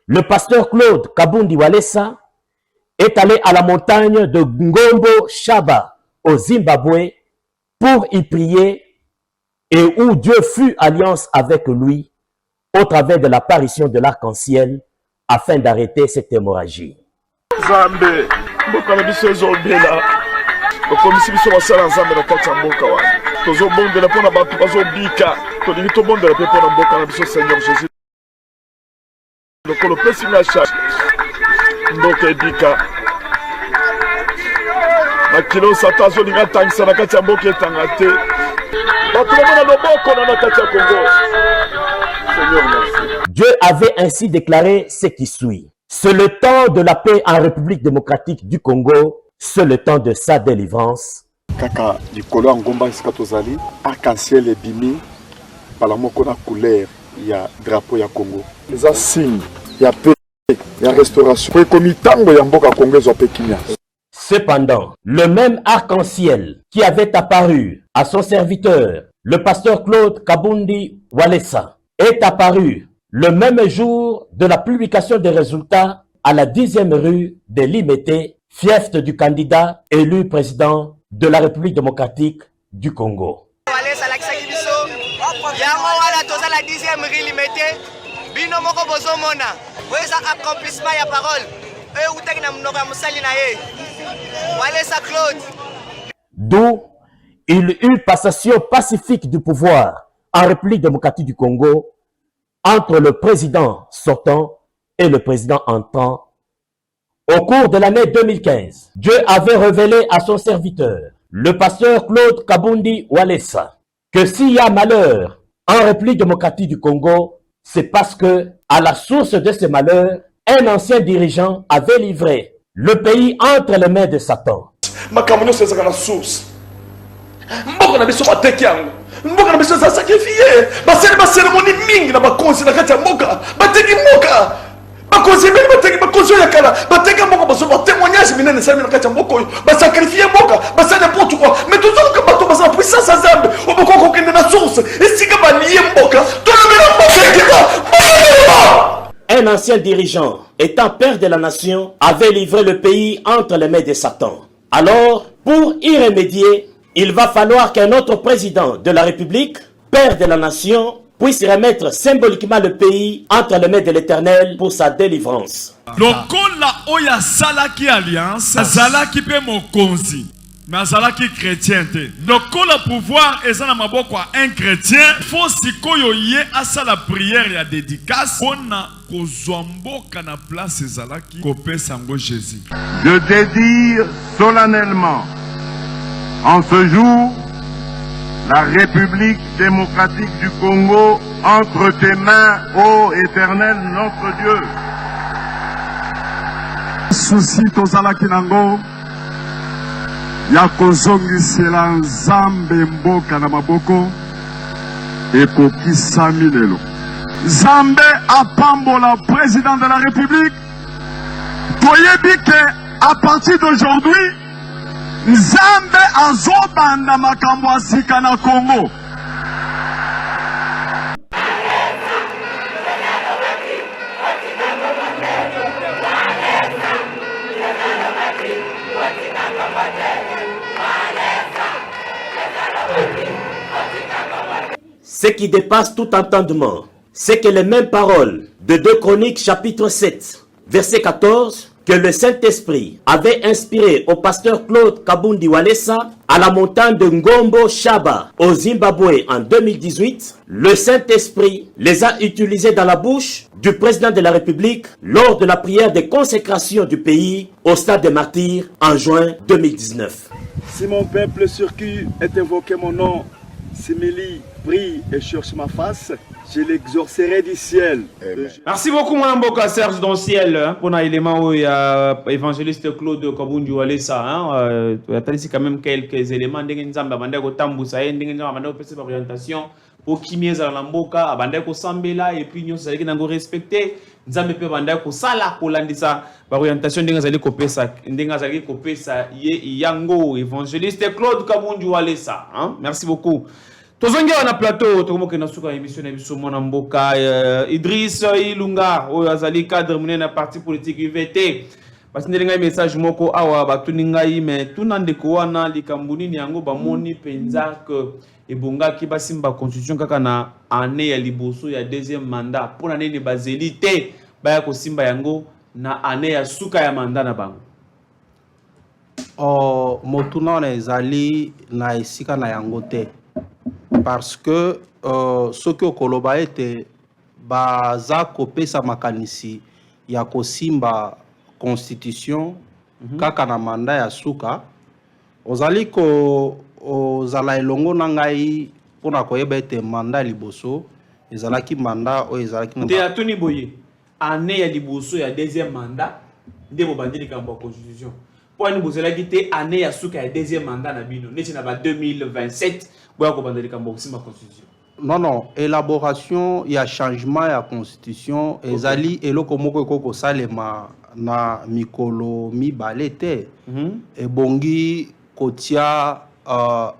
Le pasteur Claude Kabundi Walesa est allé à la montagne de Ngombo Shaba au Zimbabwe pour y prier et où Dieu fut alliance avec lui au travers de l'apparition de l'arc-en-ciel afin d'arrêter cette hémorragie. Zambe, mboka na biso ezobela. Okomisi biso basala nzambe na kati ya mboka wana. Tozobondela mpona bato bazobika. Tolingi tobondela mpe mpona mboka na biso Seigneur Jésus. Lokolo pesi na charge. Mboka ebika. Makilo sata azolinga tangisa na kati ya mboka etanga te. Dieu avait ainsi déclaré ce qui suit. C'est le temps de la paix en République démocratique du Congo, c'est le temps de sa délivrance. Kaka likolo ya ngomba esika tozali, arc-en-ciel ebimi pala moko na couleur ya drapeau ya Congo. Eza signe ya paix, ya restauration. Po ekomi tango ya mboka Congo ezwa pe kimia. Cependant, le même arc-en-ciel qui avait apparu à son serviteur, le pasteur Claude Kabundi Walesa, est apparu le même jour de la publication des résultats à la 10e rue de Limete, fief du candidat élu président de la République démocratique du Congo. Walesa lakisaki biso yango wana toza la 10e rue Limete bino moko bozomona oza accomplissement ya parole e utaki na mnoko ya musali na ye Walesa Claude. D'où il eut passation pacifique du pouvoir en République démocratique du Congo entre le président sortant et le président entrant. Au cours de l'année 2015, Dieu avait révélé à son serviteur, le pasteur Claude Kabundi Walesa, que s'il y a malheur en République démocratique du Congo, c'est parce que, à la source de ce malheur, un ancien dirigeant avait livré le pays entre les mains de Satan. Makambo nyonso ezaka na source. Mboka na biso bateki yango. Mboka na biso sacrifié. Basali ba cérémonie mingi na bakonzi na kati ya mboka. Bateki mboka. Bakonzi mingi bateki bakonzi ya kala. Bateki mboka baso ba témoignage minene sali na kati ya mboka oyo. Ba sacrifié mboka. Basali n'importe quoi. Mais toujours que bato basa puissance azambe. Oboko kokende na source. Esika ba lié mboka. Tolobela mboka. Un ancien dirigeant, étant père de la nation, avait livré le pays entre les mains de Satan. Alors, pour y remédier, il va falloir qu'un autre président de la République, père de la nation, puisse remettre symboliquement le pays entre les mains de l'Éternel pour sa délivrance. Lokola oya salaki alliance, salaki pe mokonzi. Mais azalaki chrétien te. Lokola pouvoir ezana maboko un chrétien, faut sikoyo ye asa la prière ya dédicace pona kozwa mboka na place ezalaki kopesa ngo Jésus. Je dédie solennellement en ce jour la République démocratique du Congo entre tes mains, ô Éternel notre Dieu. Souci tozalaki nango ya kozongisela nzambe mboka na maboko ekokisami lelo. Nzambe apambola président de la République. Toyebi que à partir d'aujourd'hui, Nzambe azobanda makambo asika na Congo. Ce qui dépasse tout entendement, c'est que les mêmes paroles de 2 Chroniques chapitre 7, verset 14, que le Saint-Esprit avait inspiré au pasteur Claude Kabundi Walesa à la montagne de Ngombo Shaba au Zimbabwe en 2018, le Saint-Esprit les a utilisés dans la bouche du président de la République lors de la prière de consécration du pays au stade des martyrs en juin 2019. Si mon peuple sur qui est invoqué mon nom s'humilie, prie et cherche ma face, je l'exorcerai du ciel. Merci beaucoup, mon amboka Serge dans le ciel, pour l'élément où il y a évangéliste Claude Kabundi Walesa. Il y a quand même quelques éléments. Il y a une orientation pour qui mieux à l'amboka, abandé ko sambela et puis nous allons nous respecter. Nous allons pe bandé ko sala ko landisa orientation ndinga zali ko pesa yango évangéliste Claude Kabundi Walesa. Merci beaucoup. Tozongi na plateau tokomoke na suka émission na biso mona mboka Idriss Ilunga oyo azali cadre munene na parti politique UVT parce que message moko awa batuningai me tunandeko wana likambuni ni yango bamoni penza que ebongaki basimba constitution kaka na année ya liboso ya deuxième mandat pona nini bazelite baya ko simba yango na année ya suka ya mandat na bango. Motuna na ezali na esika na yango te. Parce que ce que koloba ete baza kopesa makanisi ya kosimba constitution kaka na manda ya suka ozali ko ozala elongo na ngai pona koyeba ete manda liboso ezalaki manda o ezalaki nde atuni boye année ya liboso ya deuxième mandat nde bobandeli kambo constitution po ani bozalaki te année ya suka ya deuxième mandat na bino neti na ba 2027 non, non, élaboration, il y a changement, il y a constitution, et zali, et le komoko koko salema na mikolo mi balete, et bongi kotia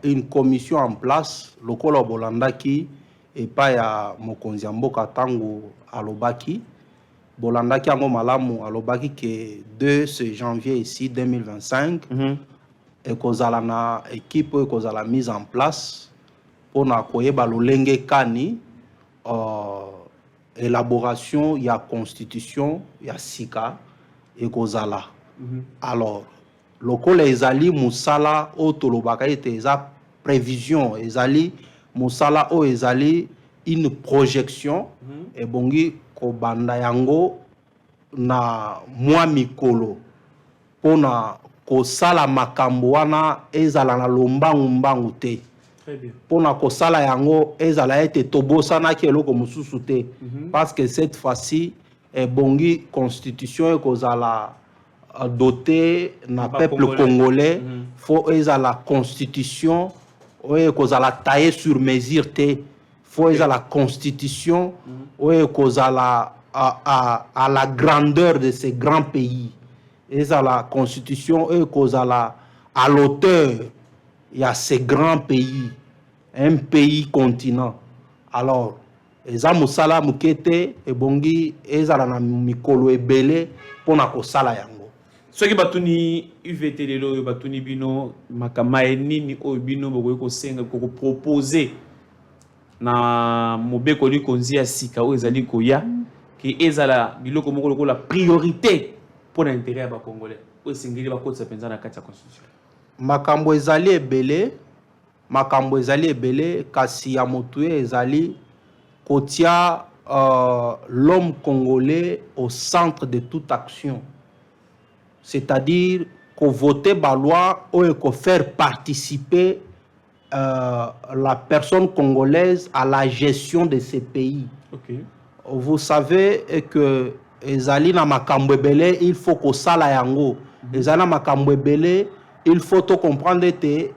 une commission en place, le kolo bolandaki, et pas ya mokonzi mboka tango alobaki, bolandaki ango malamu alobaki que 2 janvier ici 2025, et kozala na équipe et kozala mise en place pour na koyeba lolenge kani élaboration ya constitution ya sika et kozala. Alors lokola ezali musala o tolobaka ete eza prévision ezali musala o ezali une projection et bongi kobanda yango na mwa mikolo pona kosala makambo wana ezala na lombangu te. Très bien. Pona kosala yango ezala ete tobosana ki eloko mususu te. Parce que cette fois-ci bongi constitution ekozala doté na peuple congolais. Faut ezala constitution ekozala taillée sur mesure te. Faut ezala constitution ekozala à la grandeur de ces grands pays. Et à la constitution et à l'auteur il y a ces grands pays, un pays continent. Alors eza musala mukete e bongi ezala na mikolo ebele pona kosala yango. Soki batuni UVT lelo batuni bino makama nini o bino bokoyi kosenga ko proposer na mobeko likonzi ya sika o ezali koya ki ezala biloko moko la priorité pour l'intérêt à Congolais. Ou singeli ba kotsa penza na kati ya constitution. Makambo ezali ebele kasi ya motuye ezali kotia l'homme congolais au centre de toute action. C'est-à-dire qu'on vote ba loi ou qu'on faire participer la personne congolaise à la gestion de ces pays. Okay. Vous savez que ezali na makambo ebele il faut ko sala yango ezali na makambo ebele il faut to comprendre que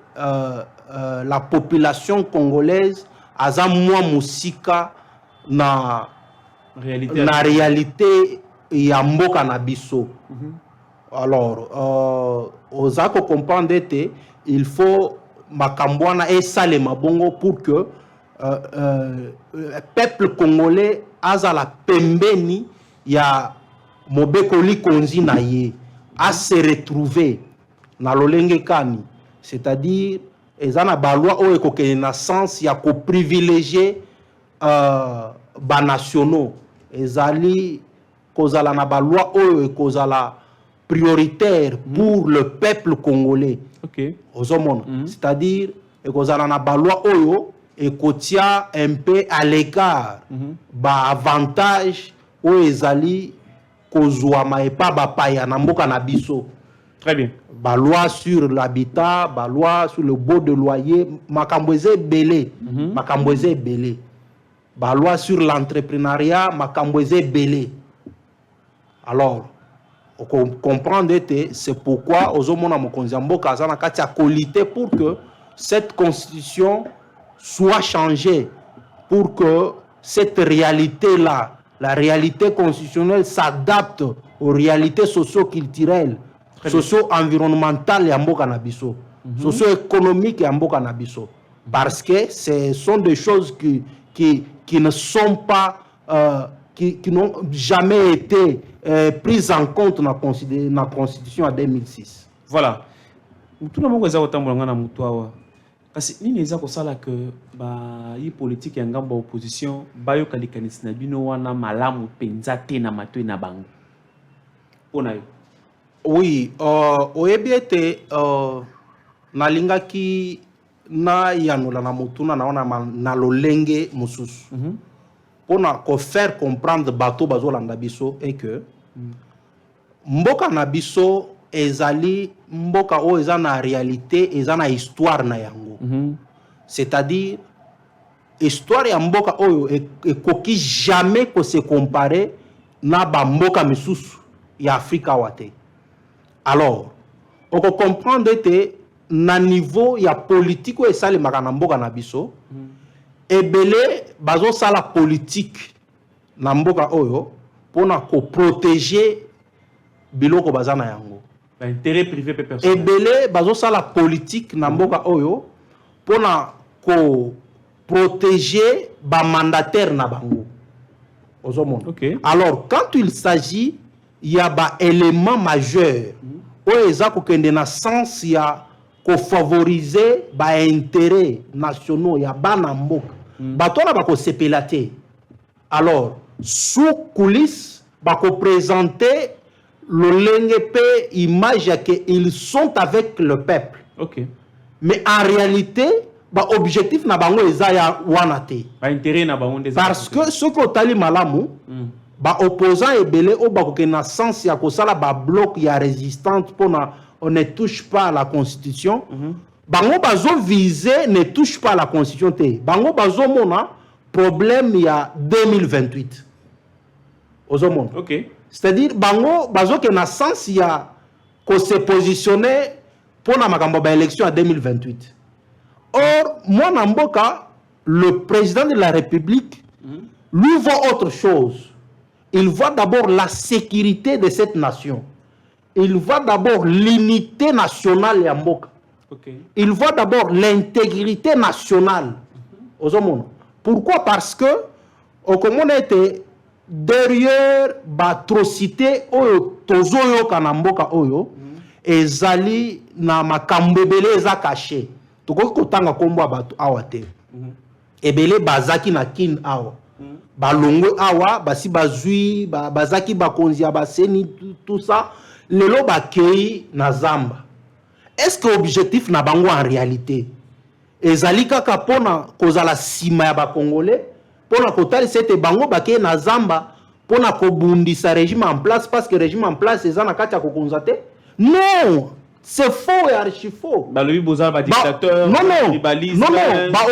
la population congolaise aza mwa musika na na réalité ya mboka na biso. Alors oza ko comprendre ete il faut makambwana et salema bongo pour que peuple congolais azala pembeni ya mobekoli konzi na ye a se retrouver na lolenge kani, c'est-à-dire ezana balwa o ekokene na sens ya ko privilégier ba nationaux ezali kozala na balwa o ekozala prioritaire pour le peuple congolais. C'est-à-dire ekozala na balwa oyo ekotia un peu à l'écart ba avantage o ezali kozwama epa bapaya na mboka na biso. Très bien. Ba loi sur l'habitat, ba loi sur le baux de loyer, makambo belé, makambo belé. Ba loi sur l'entrepreneuriat, makambo belé. Alors, on comprend c'est pourquoi ozomona mokonzi mboka azana kati ya qualité pour que cette constitution soit changée, pour que cette réalité-là, la réalité constitutionnelle s'adapte aux réalités socio-culturelles, socio-environnementales ya mboka na biso, socio-économiques ya mboka na biso. Parce que ce sont des choses qui ne sont pas, qui n'ont jamais été prises en compte dans la Constitution en 2006. Voilà. Tout le monde est en kasi nini eza kosala que yi politique ya ngambo opposition bayo kalikanisi na bino wana malamu penza te na matoi na bango pona yo? Oui, oyebi ete nalingaki na yanola na mutuna naona na lolenge mosusu pona ko faire comprendre bato bazolanda biso et que mboka na biso ezali mboka o eza na réalité eza na histoire na yango. C'est-à-dire histoire ya mboka oyo ekoki jamais ko se comparer na ba mboka misusu ya Afrika wate. Alors on peut comprendre que na niveau ya politique o esali makana mboka na biso ebele bazo sala politique na mboka oyo pona ko protéger biloko bazana yango. Intérêt privé personnel. Ebele bazo sala politique na mboka oyo pona ko protéger ba mandataire na bango. Okay. Alors quand il s'agit ya ba élément majeur oyo eza ko kende na sens ya ko favoriser ba intérêt nationaux ya bana mboka bato na bako sepela te. Alors sous coulisses bako présenter le pe image que ils sont avec le peuple. Okay. Mais en réalité, ba objectif na bango eza ya wana te. Ba intérêt na bango des. Parce que ce que tali malamu, ba opposant ebele o ba ko na sens ya ko sala ba bloc ya résistante pona on ne touche pas à la constitution. Bango bazo viser ne touche pas à la constitution te. Bango bazo mona problème ya 2028. Ozomon. OK. C'est-à-dire bango bazo ke na sens ya ko se positionner pour la makambo ba élection en 2028. Or moi na mboka le président de la République lui voit autre chose. Il voit d'abord la sécurité de cette nation. Il voit d'abord l'unité nationale ya mboka. Okay. Il voit d'abord l'intégrité nationale. Pourquoi? Parce que au Congo était derrière l'atrocité oyo tozoyo kanamboka oyo ezali na makambebele eza caché. Toko kotanga kombo abatu awate. Ebele bazaki na kin awa. Balongwe awa basi bazui bazaki bakonzi ya baseni tout ça lelo bakei na zamba. Est-ce que l'objectif na bango en réalité ezali kaka pona kozala sima ya ba congolais pona kotali sete bango bakei na zamba pona kobundisa régime en place parce que régime en place ezana kati ya kokonzate? Non, c'est faux et archi faux. Bah lui boza ba dictateur, tribalisme,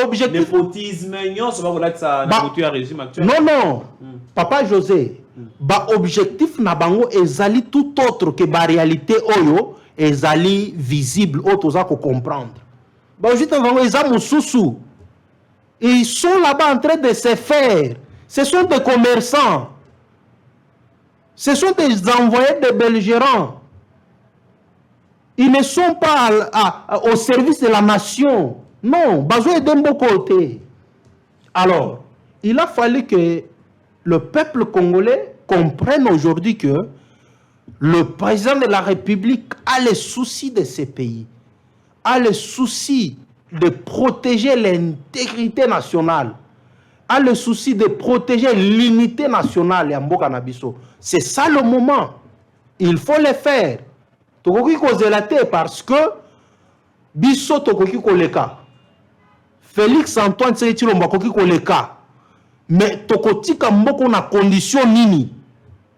objectif népotisme, nyonso ba kola ça na voiture régime actuel. Non. Papa José, ba objectif na bango ezali tout autre que ba réalité oyo ezali visible autres à comprendre. Ba juste bango ezamu susu. Ils sont là-bas en train de se faire. Ce sont des commerçants. Ce sont des envoyés de belligérants. Ils ne sont pas au service de la nation. Non, besoin d'un beau côté. Alors, il a fallu que le peuple congolais comprenne aujourd'hui que le président de la République a le souci de ce pays, a le souci de protéger l'intégrité nationale, a le souci de protéger l'unité nationale ya mboka na biso. C'est ça le moment. Il faut le faire. Tokoki kozela te parce que biso tokoki koleka. Félix Antoine Tshisekedi Tshilombo koki koleka. Mais tokotika mboko na condition nini?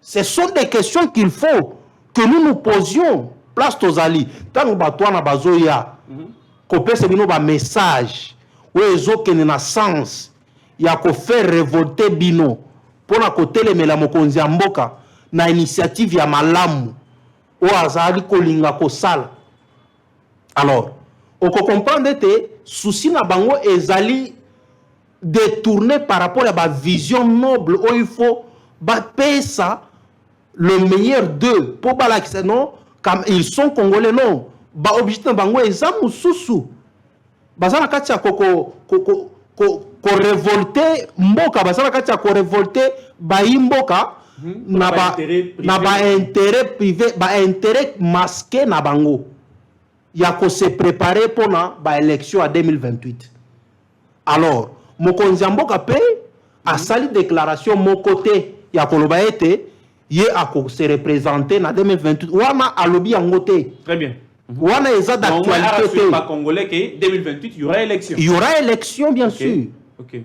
Ce sont des questions qu'il faut que nous nous posions. Place tozali. Tant batwana bazoya. Kopese bino ba message. Ou ezokene na sens. Ya ko faire révolter bino. Pona kotelemela mokonzi ya mboka na initiative ya malamu. Ou azali kolinga kosala. Alors, on peut comprendre que souci na bango ezali détourné par rapport à la vision noble où il faut payer ça le meilleur d'eux pour bala qui non comme ils sont congolais non ba objectif bango ezamu susu bazana katia ko révolter mboka bazana katia ko révolter ba imboka na ba intérêt privé ba intérêt masqué na bango ya ko se préparer pour ba élection à 2028. Alors mokonzi mboka pe a sali déclaration mon côté ya koloba ete ye ako se représenter na 2028 wana alobi yangote. Très bien. Wana eza d'actualité pas congolais que 2028 il y aura élection. Il y aura élection bien sûr. OK.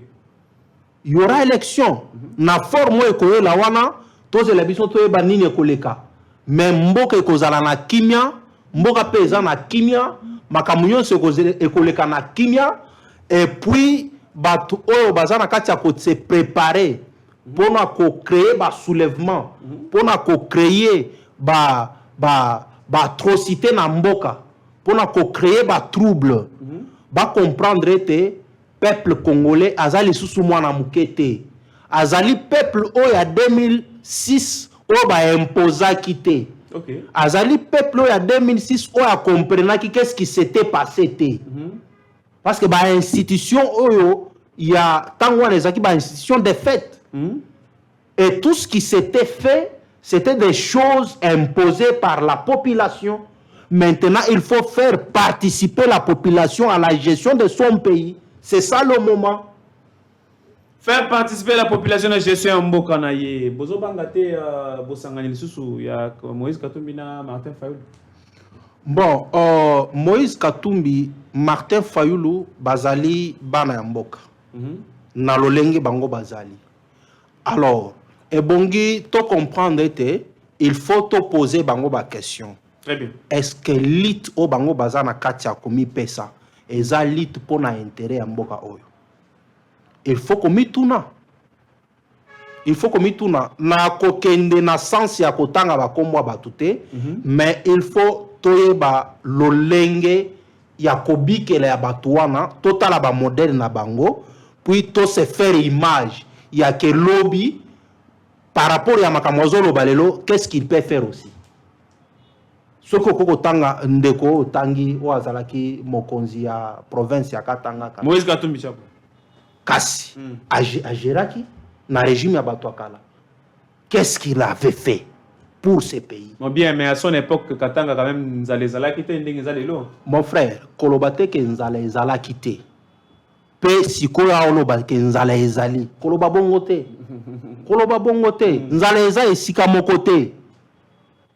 Il y aura élection. Na forme ko la wana toze la biso to ba nini koleka. Mais mboka ekozala na kimia, mboka pe eza na kimia, makamunyo se ekoleka na kimia et puis batu oyo bazana katia ko se préparer pour na ko créer ba soulèvement, pour na ko créer ba atrocité na mboka, pour na ko créer ba trouble. Ba comprendre te peuple congolais azali susu mwana mukete. Azali peuple oyo ya 2006 oyo ba imposa kité. OK. Azali peuple oyo ya 2006 oyo a comprenaki qu'est-ce qui s'était passé te. Parce que ba institution oyo il y a tango les aki ba institution de fait. Et tout ce qui s'était fait, c'était des choses imposées par la population. Maintenant, il faut faire participer la population à la gestion de son pays. C'est ça le moment. Faire participer la population à la gestion en mboka na ye. Bozo bangate bosangani lisusu ya Moïse Katumbi na Martin Fayulu. Bon, Moïse Katumbi, Martin Fayulu bazali bana ya mboka. Na lolenge bango bazali. Alors, ebongi to comprendre te, il faut te poser bango ba question. Très bien. Est-ce que lit o bango bazana katia komi pesa eza lit pona intérêt ya mboka oyo? Il faut komi tuna. Il faut komi tuna na kokende na sens ya kotanga ba komwa batute, mais il faut toyeba lolenge ya kobikela ya batuana, totala ba modèle na bango, puis to se faire image ya ke lobby par rapport à makamozolo balelo, qu'est-ce qu'il peut faire aussi? Ce que koko tanga ndeko tangi o azalaki mokonzi ya province ya Katanga. Moïse Katumbi chapo. Kasi agiraki na régime ya bato akala. Qu'est-ce qu'il avait fait pour ce pays? Bon bien, mais à son époque Katanga quand même nzale zala kité ndenge zalelo. Mon frère, kolobate ke nzale zala kité. Pe sikoya oloba ke nzale ezali. Koloba bongo te. Koloba bongo te. Nzale eza esika moko te.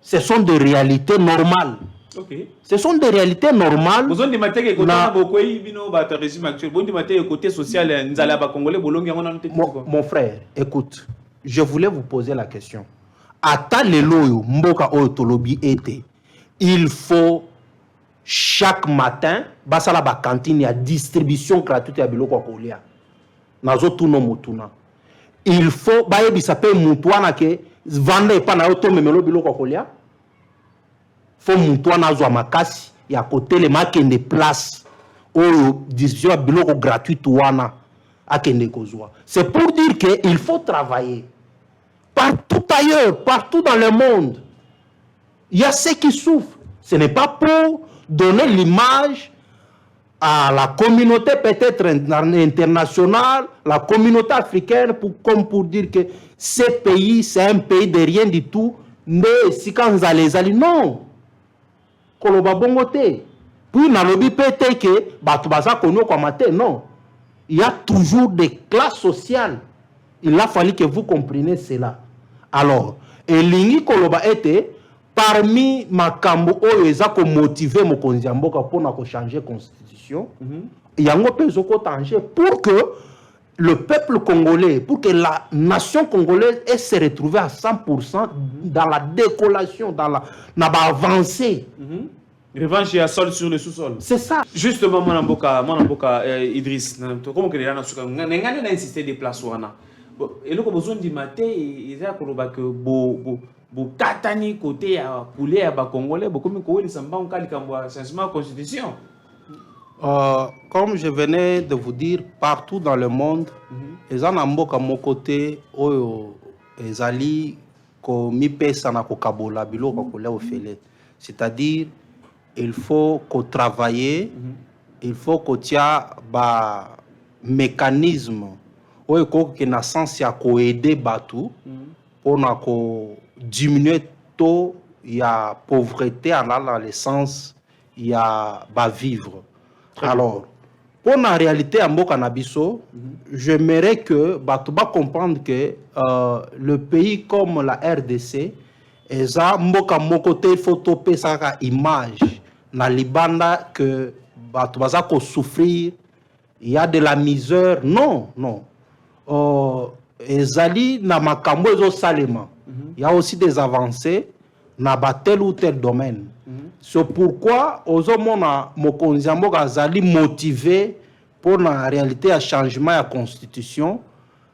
Ce sont des réalités normales. OK. Ce sont des réalités normales. Besoin de mater que côté beaucoup bino ba régime actuel. Bon de mater côté social nzala ba congolais bolongi ngona nte. Mon frère, écoute, je voulais vous poser la question. Ata leloyo mboka oyo tolobi ete. Il faut chaque matin basala ba cantine ya distribution gratuite ya biloko kolia. Nazo tuno mutuna. Il faut bayebisa pe mutu wana ke vande pa na yo to memelo biloko kolia. Faut mutu wana azwa makasi ya kotele makende place oyo distribution biloko gratuite wana akende kozwa. C'est pour dire que il faut travailler partout ailleurs, partout dans le monde, il y a ceux qui souffrent. Ce n'est pas pour donner l'image à la communauté peut-être internationale, la communauté africaine, comme pour dire que ce pays, c'est un pays de rien du tout. Mais si quand vous allez, non. Koloba bongote. Puis nalobi pété que batubasa kono komate, non. Il y a toujours des classes sociales. Il a fallu que vous compreniez cela. Alors, elingi koloba était parmi makambo oyo eza ko motiver mokonzi mboka pona ko changer constitution. Il y a un peu de pour que le peuple congolais, pour que la nation congolaise se retrouve à 100% dans la décollation, dans l'avancée. Revanche et à sol sur le sous-sol. C'est ça. Justement, mon amboka Idriss, comment que les gens ont insisté des places wana. Et là, besoin du matin, ils ont que bo katani côté à poulet à Congolais, comme ils sont pas en cas de changement de constitution. Comme je venais de vous dire, partout dans le monde, les gens ont à mon côté, les alliés, comme c'est-à-dire, il faut qu'on travaille, il faut qu'on ait un mécanisme qui est sens à aider Batou pour diminuer tôt il y a pauvreté dans le sens il y a vivre. Alors, pour la réalité à Mboka Nabiso, j'aimerais que Batou comprendre que le pays comme la RDC, Mboka Mokote, il faut toper sa image. Dans Libanda, que Batou Baza souffrir, il y a de la misère. Non, non. Ezali na makambo ezo salema. Il y a aussi des avancées dans tel ou tel domaine. C'est pourquoi Ozomona Mokonzi Mboka azali motivé pour la réalité à changement à la constitution.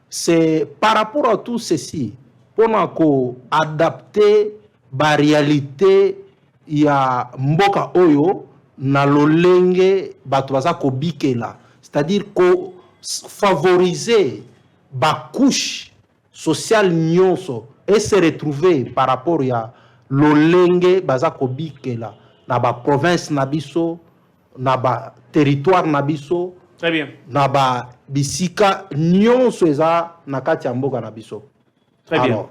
C'est par rapport à tout ceci pour adapter la réalité ya Mboka Oyo na lolenge bato baza ko bikela. C'est-à-dire ko favoriser ba couche sociale nyonso et se retrouver par rapport à lolenge baza ko bikela na ba province na biso na ba territoire na biso. Très bien. Na ba bisika nyonso eza na kati ya mboka na biso. Très bien. Alors,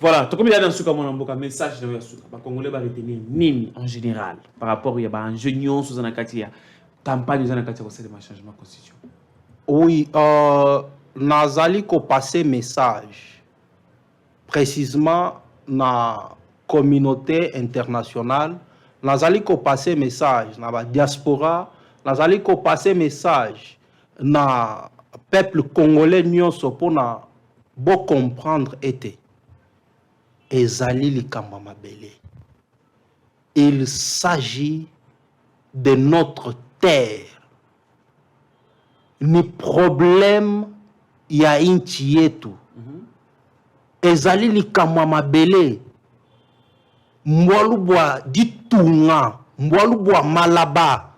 voilà, tout comme il y a dans ce cas, message de la Congolais va retenir nini en général par rapport à un jeune sous un katia campagne dans un katia de changement de constitution. Oui, nazali ko passer message précisément na communauté internationale, nazali ko passer message na ba diaspora, nazali ko passer message na peuple congolais nyonso pona bo comprendre été ezali likambo mabele. Il s'agit de notre terre. Ni problème ya inchi yetu. Ezali likambo mabele. Mwalubwa ditunga, mwalubwa malaba.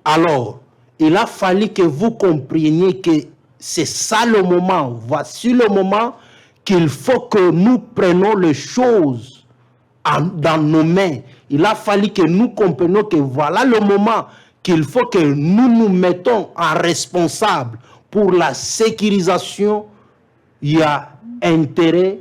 Alors, il a fallu que vous compreniez que c'est ça le moment. Voici le moment qu'il faut que nous prenions les choses dans nos mains. Il a fallu que nous comprenions que voilà le moment qu'il faut que nous nous mettons en responsable pour la sécurisation. Il y a intérêt,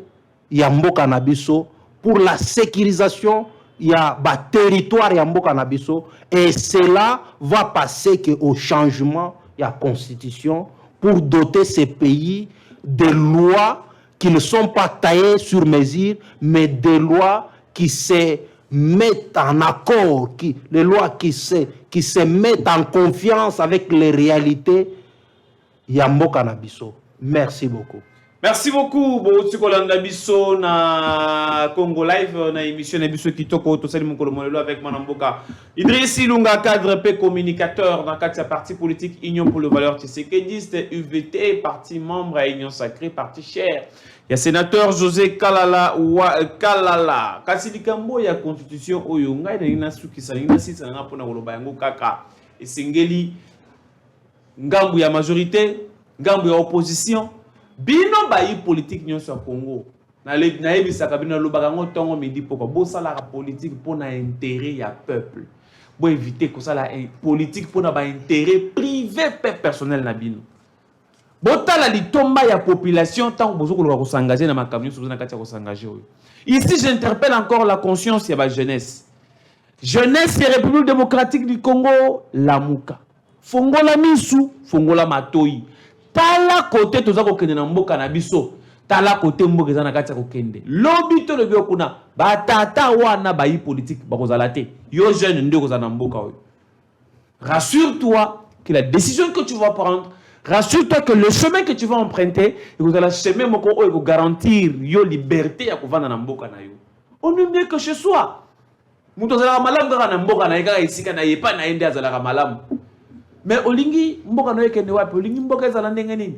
il y a Mboka Nabiso. Pour la sécurisation, il y a territoire, il y a Mboka Nabiso. Et cela va passer au changement, il y a constitution, pour doter ces pays de lois qui ne sont pas taillées sur mesure, mais des lois qui se mettent en accord, les lois qui se mettent en confiance avec les réalités. Yamboka Nabiso. Merci beaucoup. Merci beaucoup. Bon, Kolanda Biso na Congo Live na émission na Biso Kitoko to sali mukolo molelo avec Manamboka. Idriss Ilunga, cadre P communicateur dans le parti politique Union pour le valeur tshisekidiste, UVT, parti membre à Union Sacrée, parti cher. Il y a sénateur José Kalala Kalala. Kasi likambo ya constitution oyo ngai na ina suki salinga sisa na pona koloba yango kaka. Esengeli ngambu ya majorité, ngambu ya opposition. Bino bayi politique nyonso ya Congo nayebisaka bino lobaka ngo ntongo midi poko bosalaka politique mpona intérêt ya peuple bo éviter kosala politique mpona baintérêt privé pe personnel na bino botala litomba ya population ntango bozokoloka kosangaje na makambo nyonso na kati ya kosangaje oyo. Ici j'interpelle encore la conscience ya ba jeunesse ya République démocratique du Congo lamuka fongola misu fongola matoi tala kote toza kokende na mboka na biso tala kote mboka eza na kati ya kokende lobi to lobi okuna batata wana bayi politique bakozala te yo jeune nde kozala na mboka oyo. Rassure-toi que la décision que tu vas prendre, rassure-toi que le chemin que tu vas emprunter est le chemin qui va garantir yo liberté à kovanda na mboka na yo. On est mieux que chez soi. Muto zala malamu kaka na mboka na yeka isika na yepa na ende azala malamu. Mais olingi mboka no yekende wapi olingi mboka ezala ndenge nini?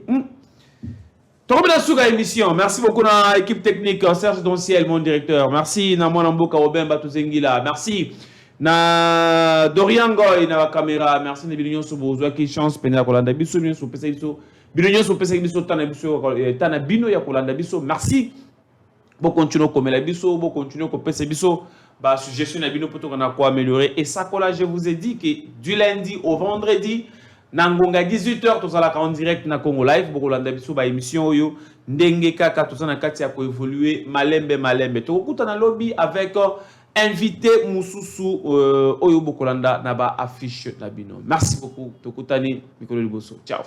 Tokobela suka émission. Merci beaucoup à l'équipe technique Serge Donciel mon directeur. Merci na mwana mboka Robin Batuzengila. Merci na Dorian Goy na caméra. Merci na bilonyo so bozwa ki chance pena kolanda biso bilonyo so pesa biso bilonyo so pesa biso tana biso tana bino ya kolanda biso. Merci. Bon continuer komela biso, bon continuer ko pesa biso. Bah suggestion na bino poto na ko améliorer et ça là je vous ai dit que du lundi au vendredi Nangonga 18h tout ça en direct na Congo Live beaucoup landa biso ba émission oyo ndenge kaka tout ça na kati ya ko évoluer malembe to kuta na lobby avec invité mususu oyo beaucoup landa na ba affiche na bino. Merci beaucoup to kutani mikolo liboso. Ciao.